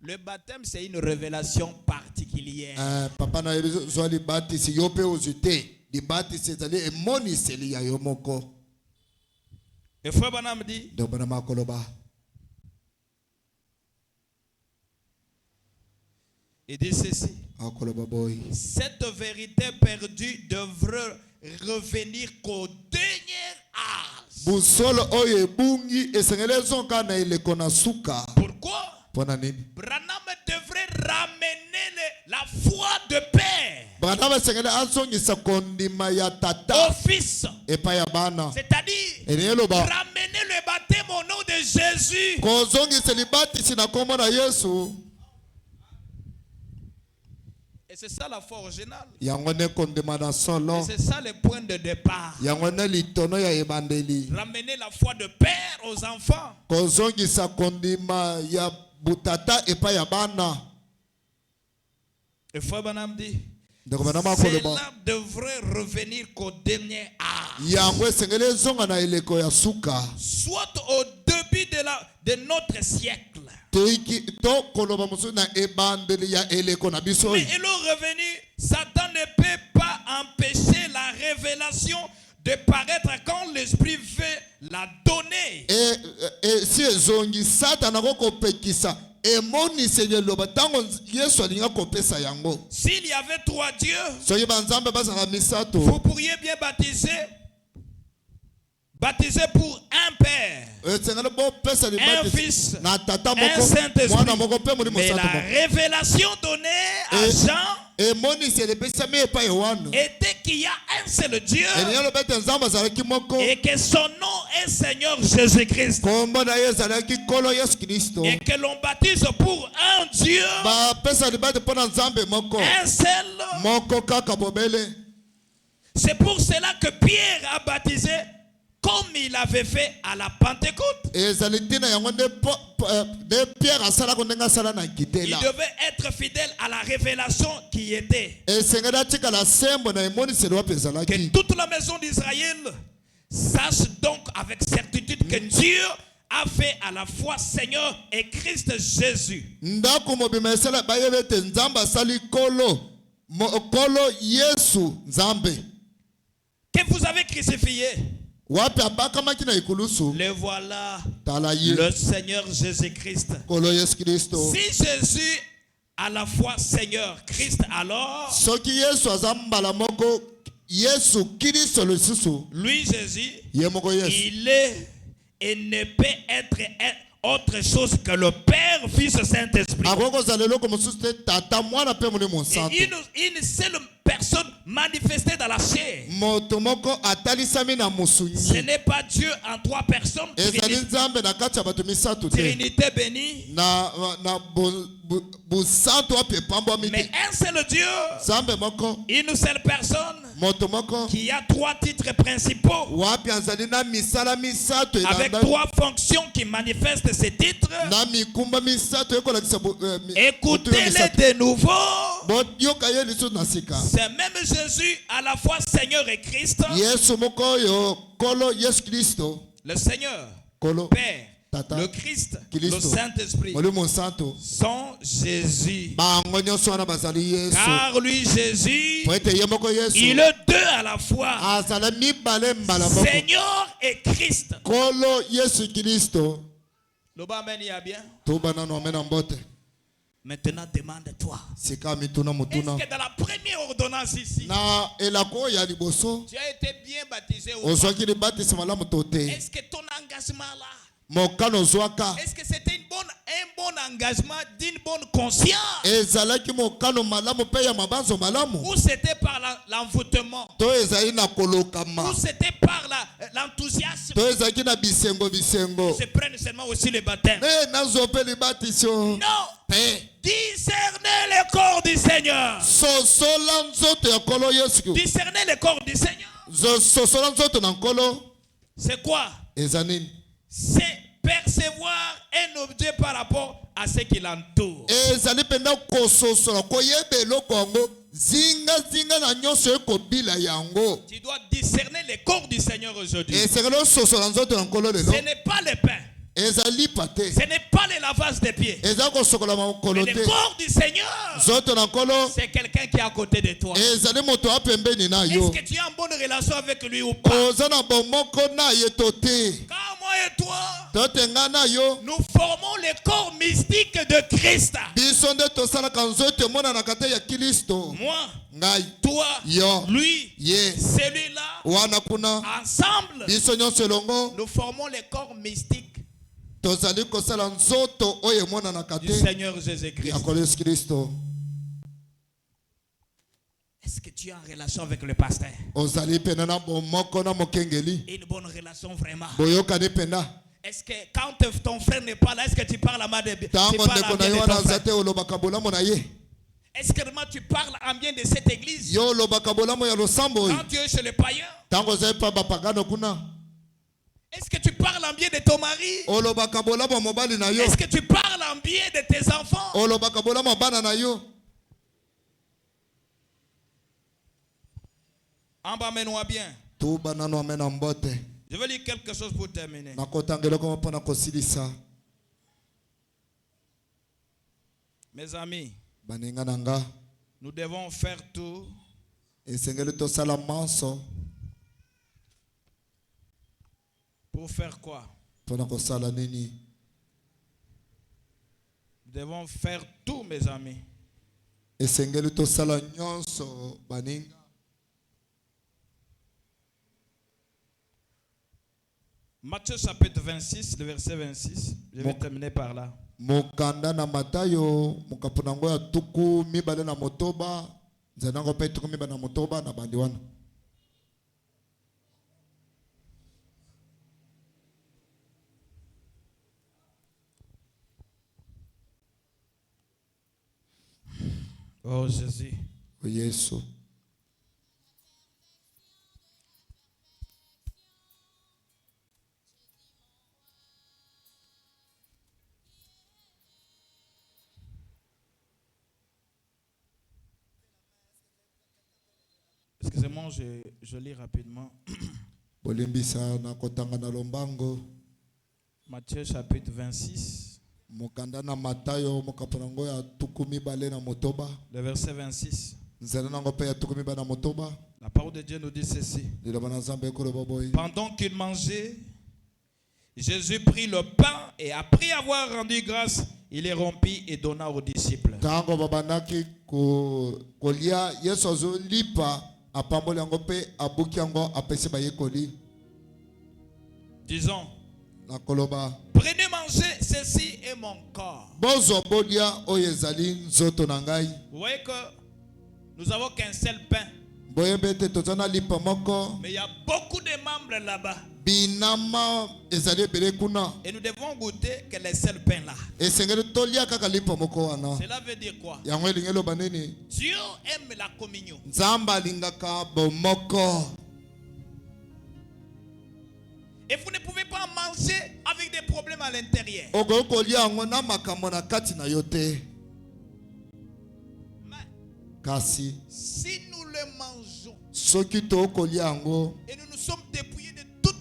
[SPEAKER 3] Le baptême c'est une révélation particulière.
[SPEAKER 1] papa na yebi zwa libatisi yo mpe ozwi te. libatisi ezali emoniseli ya yo moko.
[SPEAKER 3] Et frère Branham dit,
[SPEAKER 1] nde bana makoloba
[SPEAKER 3] il dit ceci.
[SPEAKER 1] akoloba boy.
[SPEAKER 3] Cette vérité perdue devrait revenir qu'au dernier âge.
[SPEAKER 1] busolo oyo ebungi esengeli ezonga na eleko na suka.
[SPEAKER 3] Pourquoi?
[SPEAKER 1] mpona nini?
[SPEAKER 3] Branham devrait ramener la foi de père
[SPEAKER 1] bana basengeli azongisa kondima ya tata
[SPEAKER 3] au fils.
[SPEAKER 1] epai ya bana.
[SPEAKER 3] C'est-à-dire
[SPEAKER 1] elingi eloba
[SPEAKER 3] ramener le baptême au nom de Jésus.
[SPEAKER 1] kozongisa libatisi na kombo na yesu.
[SPEAKER 3] Et c'est ça la foi originale.
[SPEAKER 1] yango nde kondima na
[SPEAKER 3] Et
[SPEAKER 1] solo.
[SPEAKER 3] c'est ça le point de départ.
[SPEAKER 1] yango nde litono ya ebandeli.
[SPEAKER 3] Ramener la foi de père aux enfants.
[SPEAKER 1] kozongisa kondima ya butata epai ya bana.
[SPEAKER 3] Et frère Branham dit,
[SPEAKER 1] ndeko bana makoloba
[SPEAKER 3] cela devrait revenir qu'au dernier âge.
[SPEAKER 1] yango esengeli ezonga na eleko ya suka.
[SPEAKER 3] Soit au début de notre siècle.
[SPEAKER 1] to koloba mosusu na ebandeli ya eleko na biso.
[SPEAKER 3] Mais il est revenu, Satan ne peut pas empêcher la révélation de paraître quand l'esprit veut la donner.
[SPEAKER 1] si ezongi satana akokopekisa emoniseli eloba ntango yesu alinga kopesa yango.
[SPEAKER 3] S'il y avait 3 dieux,
[SPEAKER 1] soki banzambe bazalaka misato
[SPEAKER 3] vous pourriez bien baptiser pour un père,
[SPEAKER 1] esengeli bopesa
[SPEAKER 3] un
[SPEAKER 1] libatisi
[SPEAKER 3] fils,
[SPEAKER 1] na tata
[SPEAKER 3] un
[SPEAKER 1] moko
[SPEAKER 3] Saint-Esprit.
[SPEAKER 1] mwana moko mpe molimo
[SPEAKER 3] Mais la
[SPEAKER 1] santu moko.
[SPEAKER 3] révélation donnée à Jean
[SPEAKER 1] emonisi elebesami epai yohana
[SPEAKER 3] était qu'il y a un seul Dieu
[SPEAKER 1] elingi aloba ete nzambe azalaki moko
[SPEAKER 3] et que son nom est Seigneur Jésus-Christ.
[SPEAKER 1] kombo na ye ezalaki nkolo yesu kristo
[SPEAKER 3] Et que l'on baptise pour un Dieu,
[SPEAKER 1] bapesa libate mpo na nzambe moko
[SPEAKER 3] un seul.
[SPEAKER 1] moko kaka bobele.
[SPEAKER 3] C'est pour cela que Pierre a baptisé comme il avait fait à la Pentecôte.
[SPEAKER 1] ezali ntina yango nde pierre asalaka ndenge asala na
[SPEAKER 3] Il
[SPEAKER 1] gitela
[SPEAKER 3] devait être fidèle à la révélation qui était.
[SPEAKER 1] esengeli atikala sembo na emoniseli wapi
[SPEAKER 3] Que
[SPEAKER 1] ezalaki
[SPEAKER 3] toute la maison d'Israël sache donc avec certitude que Dieu a fait à la fois Seigneur et Christ Jésus.
[SPEAKER 1] ndako mobima esala bayeba ete nzambe asali kolo yesu nzambe
[SPEAKER 3] Que vous avez crucifié.
[SPEAKER 1] wapi abakamaki na ikulusu
[SPEAKER 3] Le voilà,
[SPEAKER 1] tala ye
[SPEAKER 3] le Seigneur Jésus-Christ.
[SPEAKER 1] kolo yesu kristo
[SPEAKER 3] Si Jésus à la fois Seigneur Christ, alors
[SPEAKER 1] soki yesu aza mbala moko yesu kristo lisusu
[SPEAKER 3] lui Jésus,
[SPEAKER 1] ye moko yesu
[SPEAKER 3] il est et ne peut être autre chose que le Père, Fils, Saint-Esprit.
[SPEAKER 1] akoki kozala eloko mosusu te tata mwana mpe molimo santo
[SPEAKER 3] Et une seule personne manifestée dans la chair.
[SPEAKER 1] moto moko atalisami na
[SPEAKER 3] Ce
[SPEAKER 1] mosunyi
[SPEAKER 3] n'est pas Dieu en trois personnes.
[SPEAKER 1] ezali nzambe na kati ya bato misato te
[SPEAKER 3] Trinité bénie.
[SPEAKER 1] na busantu wapi epambwami
[SPEAKER 3] Mais
[SPEAKER 1] te
[SPEAKER 3] un seul Dieu,
[SPEAKER 1] nzambe moko
[SPEAKER 3] une seule personne
[SPEAKER 1] moto moko
[SPEAKER 3] qui a trois titres principaux
[SPEAKER 1] wapi azali na misala misato
[SPEAKER 3] avec
[SPEAKER 1] elanda
[SPEAKER 3] trois fonctions qui manifestent ces titres.
[SPEAKER 1] na mikumba misato ekolakisa
[SPEAKER 3] Écoutez-les de nouveau.
[SPEAKER 1] boyoka ye lisusu na sika
[SPEAKER 3] C'est même Jésus à la fois Seigneur et Christ.
[SPEAKER 1] yesu moko oyo kolo yesu kristo
[SPEAKER 3] Le Seigneur,
[SPEAKER 1] kolo
[SPEAKER 3] Père,
[SPEAKER 1] Tata,
[SPEAKER 3] le Christ,
[SPEAKER 1] Kristo,
[SPEAKER 3] le Saint-Esprit
[SPEAKER 1] molimo santo
[SPEAKER 3] sont Jésus.
[SPEAKER 1] bango nyonso wana bazali yesu
[SPEAKER 3] Car lui, Jésus,
[SPEAKER 1] po ete ye moko yesu
[SPEAKER 3] il est deux à la fois.
[SPEAKER 1] azala mibale mbala moko
[SPEAKER 3] Seigneur et Christ.
[SPEAKER 1] kolo yesu kristo
[SPEAKER 3] Le bas y bien.
[SPEAKER 1] toba nano amena mbote
[SPEAKER 3] Maintenant, demande-toi.
[SPEAKER 1] sika mituna
[SPEAKER 3] Est-ce
[SPEAKER 1] mutuna
[SPEAKER 3] que dans la première ordonnance ici,
[SPEAKER 1] na elako ya liboso
[SPEAKER 3] tu as été bien baptisé ou pas?
[SPEAKER 1] ozwaki libatisi malamu to te
[SPEAKER 3] Est-ce que ton engagement là,
[SPEAKER 1] mokano ozwaka
[SPEAKER 3] est-ce que c'était un bon engagement d'une bonne conscience?
[SPEAKER 1] ezalaki mokano malamu mpe ya mabanzo malamu
[SPEAKER 3] Ou c'était par l'envoûtement?
[SPEAKER 1] to ezali na kolokama
[SPEAKER 3] Ou c'était par l'enthousiasme?
[SPEAKER 1] to ezalaki na bisengo
[SPEAKER 3] Se prennent seulement aussi le baptême.
[SPEAKER 1] nazwa mpe libatisi o
[SPEAKER 3] Non!
[SPEAKER 1] te
[SPEAKER 3] Discernez le corps du Seigneur.
[SPEAKER 1] sosola nzoto ya nkolo yesu
[SPEAKER 3] Discernez le corps du Seigneur.
[SPEAKER 1] sosola nzoto na nkolo
[SPEAKER 3] C'est quoi?
[SPEAKER 1] eza nini
[SPEAKER 3] C'est percevoir un objet par rapport à ce qui l'entoure.
[SPEAKER 1] ezali mpenza kososola koyeba eloko yango zingazinga na nyonso ekobila yango
[SPEAKER 3] Tu dois discerner le corps du Seigneur aujourd'hui.
[SPEAKER 1] esengeli ososola nzoto na nkolo lelo
[SPEAKER 3] Ce n'est pas le pain.
[SPEAKER 1] ezalipa te
[SPEAKER 3] Ce n'est pas le lavage des pieds.
[SPEAKER 1] eza kosokola
[SPEAKER 3] Mais
[SPEAKER 1] makolo
[SPEAKER 3] le
[SPEAKER 1] te
[SPEAKER 3] corps du Seigneur,
[SPEAKER 1] nzoto na nkolo
[SPEAKER 3] c'est quelqu'un qui est à côté de toi.
[SPEAKER 1] ezali moto wa pembeni na
[SPEAKER 3] Est-ce
[SPEAKER 1] yo
[SPEAKER 3] que tu as une bonne relation avec lui ou pas?
[SPEAKER 1] oza na bomoko na ye to te
[SPEAKER 3] Quand moi et toi,
[SPEAKER 1] to te nga na yo
[SPEAKER 3] nous formons le corps mystique de Christ.
[SPEAKER 1] biso nde tosalaka nzoto emonanaka te ya kristo
[SPEAKER 3] Moi,
[SPEAKER 1] ngai
[SPEAKER 3] toi,
[SPEAKER 1] yo
[SPEAKER 3] lui,
[SPEAKER 1] ye
[SPEAKER 3] celui-là,
[SPEAKER 1] wana kuna
[SPEAKER 3] ensemble,
[SPEAKER 1] biso nyonso elongo
[SPEAKER 3] nous formons le corps mystique
[SPEAKER 1] tozali kosala nzoto oyo emonanaka
[SPEAKER 3] du
[SPEAKER 1] te
[SPEAKER 3] Seigneur
[SPEAKER 1] ya
[SPEAKER 3] Jésus-Christ.
[SPEAKER 1] kolo yesu kristo
[SPEAKER 3] Est-ce que tu es en relation avec le pasteur?
[SPEAKER 1] ozali pena na bomoko na mokengeli
[SPEAKER 3] Une bonne relation vraiment.
[SPEAKER 1] boyokani pena
[SPEAKER 3] Est-ce que quand ton frère n'est pas là, est-ce que tu parles à mal de, tu
[SPEAKER 1] ntango
[SPEAKER 3] parles
[SPEAKER 1] ndeko
[SPEAKER 3] en
[SPEAKER 1] na
[SPEAKER 3] bien
[SPEAKER 1] yo
[SPEAKER 3] de
[SPEAKER 1] wana
[SPEAKER 3] ton
[SPEAKER 1] aza
[SPEAKER 3] frère?
[SPEAKER 1] te olobaka bolamu na ye
[SPEAKER 3] Est-ce que vraiment tu parles en bien de cette église?
[SPEAKER 1] yo olobaka bolamu ya losambo oyo
[SPEAKER 3] Quand tu es chez le païen,
[SPEAKER 1] ntango ozali pa bapagano kuna
[SPEAKER 3] est-ce que tu parles en bien de ton mari?
[SPEAKER 1] olobaka bolamu ya mobali na yo
[SPEAKER 3] Est-ce que tu parles en bien de tes enfants?
[SPEAKER 1] olobaka bolamu ya bana na yo
[SPEAKER 3] Embamez-nous bien.
[SPEAKER 1] tuba nano amena mbote
[SPEAKER 3] Je vais lire quelque chose pour terminer.
[SPEAKER 1] nakotanga eloko mpona kosilisa
[SPEAKER 3] Mes amis,
[SPEAKER 1] baninga na nga
[SPEAKER 3] nous devons faire tout
[SPEAKER 1] esengeli tosala manso
[SPEAKER 3] pour faire quoi?
[SPEAKER 1] mpona kosala nini
[SPEAKER 3] Nous devons faire tout, mes amis,
[SPEAKER 1] esengeli tosala nyonso baninga
[SPEAKER 3] Matthieu chapitre 26, le verset 26. Je vais terminer par là.
[SPEAKER 1] mokanda na matayo mokapo nango ya tuku mibale na motoba nzela nango mpe tukumi bana motoba na bandi wana.
[SPEAKER 3] Oh Jésus.
[SPEAKER 1] O Yesu.
[SPEAKER 3] Excusez-moi, je lis rapidement.
[SPEAKER 1] Bolimbisa na kotanga na lombango.
[SPEAKER 3] Matthieu chapitre 26.
[SPEAKER 1] Mokanda na Matayo mokapanango ya tukumi bale na motoba.
[SPEAKER 3] Le verset 26.
[SPEAKER 1] Nzela nango pe ya tukumi bana motoba.
[SPEAKER 3] La parole de Dieu nous dit ceci. Pendant qu'il mangeait, Jésus prit le pain et après avoir rendu grâce, il les rompit et donna aux disciples.
[SPEAKER 1] Tango babanaki kolia Yesu zo lipa apamboli yango pe abuki yango apesi bayekoli.
[SPEAKER 3] Disons,
[SPEAKER 4] prenez, mangez, ceci est mon corps.
[SPEAKER 1] Bozo bolia oyezali nzoto na ngai.
[SPEAKER 4] Vous voyez que nous avons qu'un seul pain.
[SPEAKER 1] Boyebete tozana lipa moko.
[SPEAKER 4] Mais il y a beaucoup de membres là-bas.
[SPEAKER 1] Binama ezali ebele kuna.
[SPEAKER 4] Et nous devons goûter que les seuls pains là.
[SPEAKER 1] Esengeli tolia kaka lipa moko wana.
[SPEAKER 4] Cela veut dire quoi?
[SPEAKER 1] Yango elingelo baneni.
[SPEAKER 4] Dieu aime la communion.
[SPEAKER 1] Nzamba lingaka bomoko.
[SPEAKER 4] Et vous ne pouvez pas manger avec des problèmes à l'intérieur.
[SPEAKER 1] Kasi
[SPEAKER 4] si nous le mangeons
[SPEAKER 1] et
[SPEAKER 4] nous nous sommes dépouillés de toute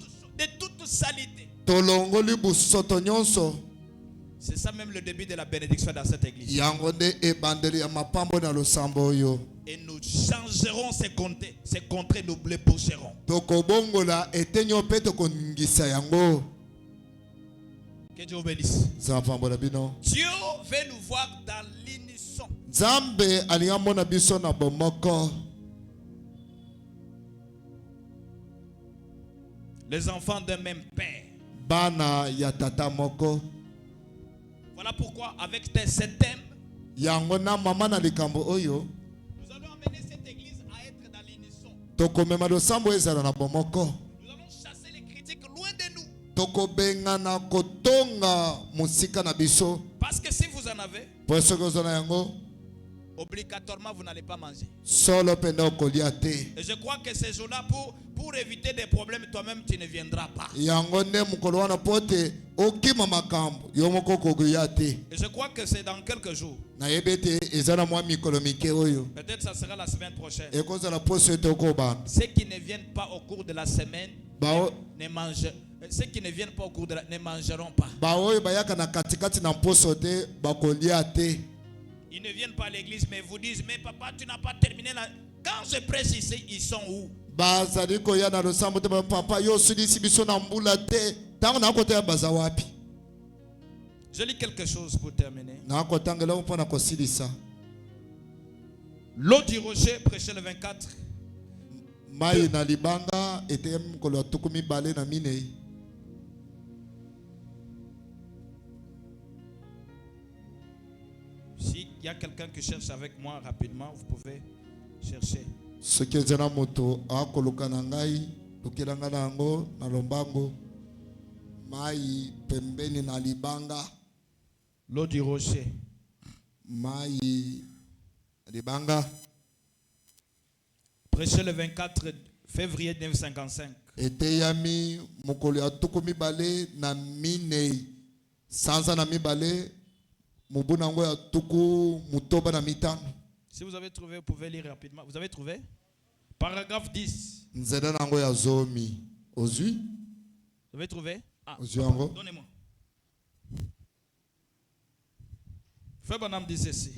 [SPEAKER 4] saleté, c'est ça même le début de la bénédiction dans cette église. Et nous changerons ces contrées, nous les pousserons. Que Dieu bénisse. Dieu veut nous voir dans l'unisson. Les enfants d'un même père. Voilà pourquoi avec ce thème, nous allons amener cette église à être dans l'unisson. Nous allons chasser les critiques loin de nous. Parce que si vous en avez, obligatoirement vous n'allez pas manger. Et je crois que ces jours-là, pour éviter des problèmes, toi-même tu ne viendras pas. Et je crois que c'est dans quelques jours. Peut-être ça sera la semaine prochaine. Ceux qui ne viennent pas au cours de la semaine ne mangent. Ceux qui ne viennent pas au cours de la ne mangeront pas. Ils ne viennent pas à l'église, mais vous disent, mais papa, tu n'as pas terminé là. Quand je prêche ici, ils sont où? Je lis quelque chose pour terminer. L'eau du rocher, prêché le 24. S'il y a quelqu'un qui cherche avec moi rapidement, vous pouvez chercher. L'eau du rocher. Prêché le 24 février 1955. Si vous avez trouvé, vous pouvez lire rapidement. Vous avez trouvé? Paragraphe 10. Vous avez trouvé? Ah, donnez-moi. Frère Branham dit ceci.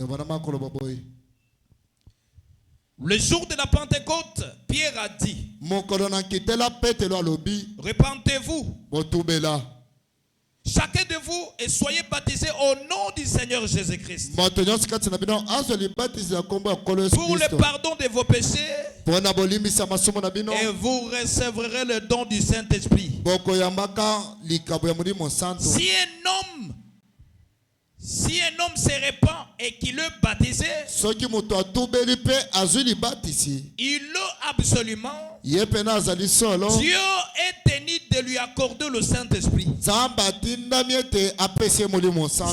[SPEAKER 4] Le jour de la Pentecôte, Pierre a dit, repentez-vous, chacun de vous, et soyez baptisés au nom du Seigneur Jésus-Christ pour le pardon de vos péchés, et vous recevrez le don du Saint-Esprit. Si un homme se répand et qu'il est baptisé, il a absolument, Dieu est tenu de lui accorder le Saint-Esprit.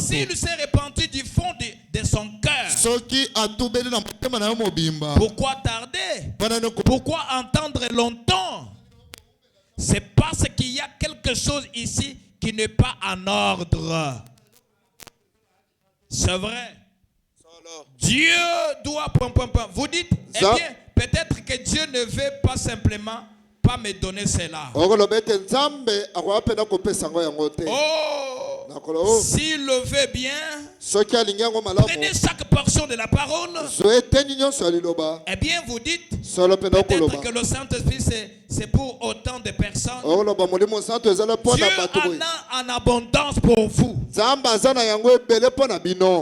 [SPEAKER 4] S'il s'est répandu du fond de son cœur, pourquoi tarder? Pourquoi entendre longtemps? C'est parce qu'il y a quelque chose ici qui n'est pas en ordre. C'est vrai. Dieu doit... Vous dites, eh bien, peut-être que Dieu ne veut pas simplement pas me donner cela. Oh, s'il le veut bien, prenez chaque portion de la parole. Eh bien, vous dites, peut-être que le Saint-Esprit, c'est pour autant de personnes. Dieu en a en abondance pour vous.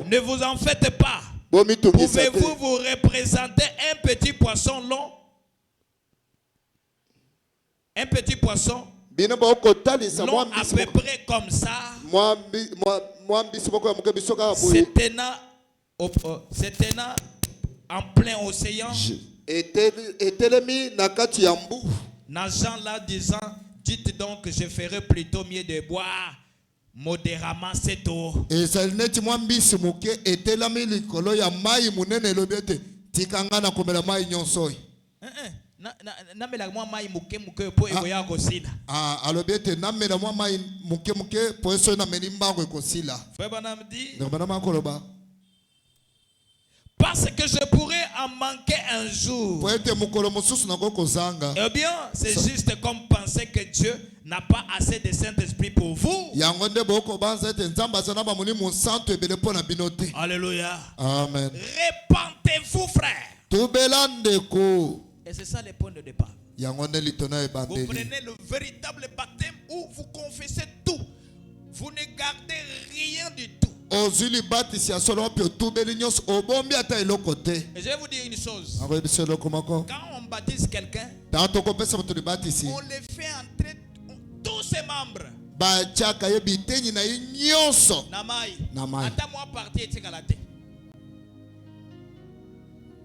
[SPEAKER 4] Ne vous en faites pas. Pouvez-vous vous représenter un petit poisson long? Un petit poisson long à peu près comme ça. C'est tenant en plein océan. Nageant là disant, dites donc que je ferai plutôt mieux de boire modérément cette eau. Parce que je pourrais en manquer un jour. Eh bien, c'est juste comme penser que Dieu n'a pas assez de Saint-Esprit pour vous. Alléluia.
[SPEAKER 1] Amen.
[SPEAKER 4] Répentez-vous, frère. Et c'est ça le point de départ. Vous prenez le véritable baptême où vous confessez tout. Vous ne gardez rien du tout. Et je vais vous dire une chose. Quand on baptise quelqu'un, on le fait entrer tous ses membres. Namai. Attends-moi partir et t'égalate.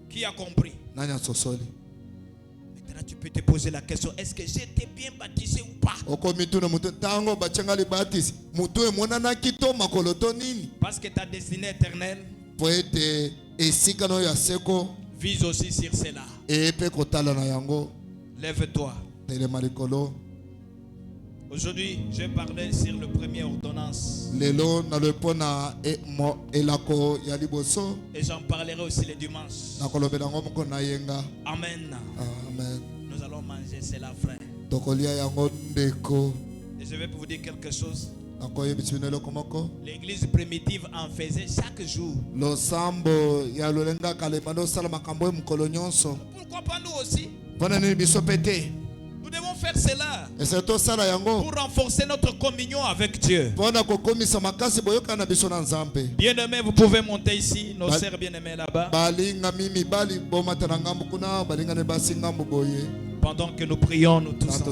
[SPEAKER 4] Qui a compris? Maintenant, tu peux te poser la question, est-ce que j'ai été bien baptisé ou pas? Parce que ta destinée éternelle vise aussi sur cela. Lève-toi. Aujourd'hui, je parlais sur le premier ordonnance. Et j'en parlerai aussi le dimanche. Amen.
[SPEAKER 1] Amen.
[SPEAKER 4] Nous allons manger cela, frère. Et je vais vous dire quelque chose. L'église primitive en faisait chaque jour. Pourquoi pas nous aussi? Nous devons faire cela pour renforcer notre communion avec Dieu. Bien-aimés, vous pouvez monter ici. Nos sœurs bien-aimées là-bas. Pendant que nous prions, nous tous ensemble.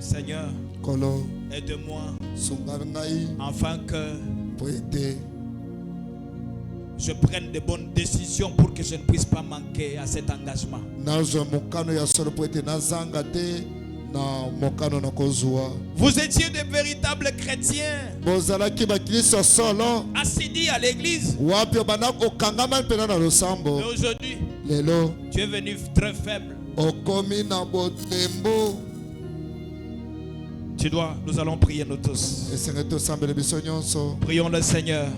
[SPEAKER 4] Seigneur, aide-moi afin que je prenne de bonnes décisions pour que je ne puisse pas manquer à cet engagement. Vous étiez de véritables chrétiens, assidus à l'église. Mais aujourd'hui, tu es venu très faible. Nous allons prier nous tous. Prions le Seigneur.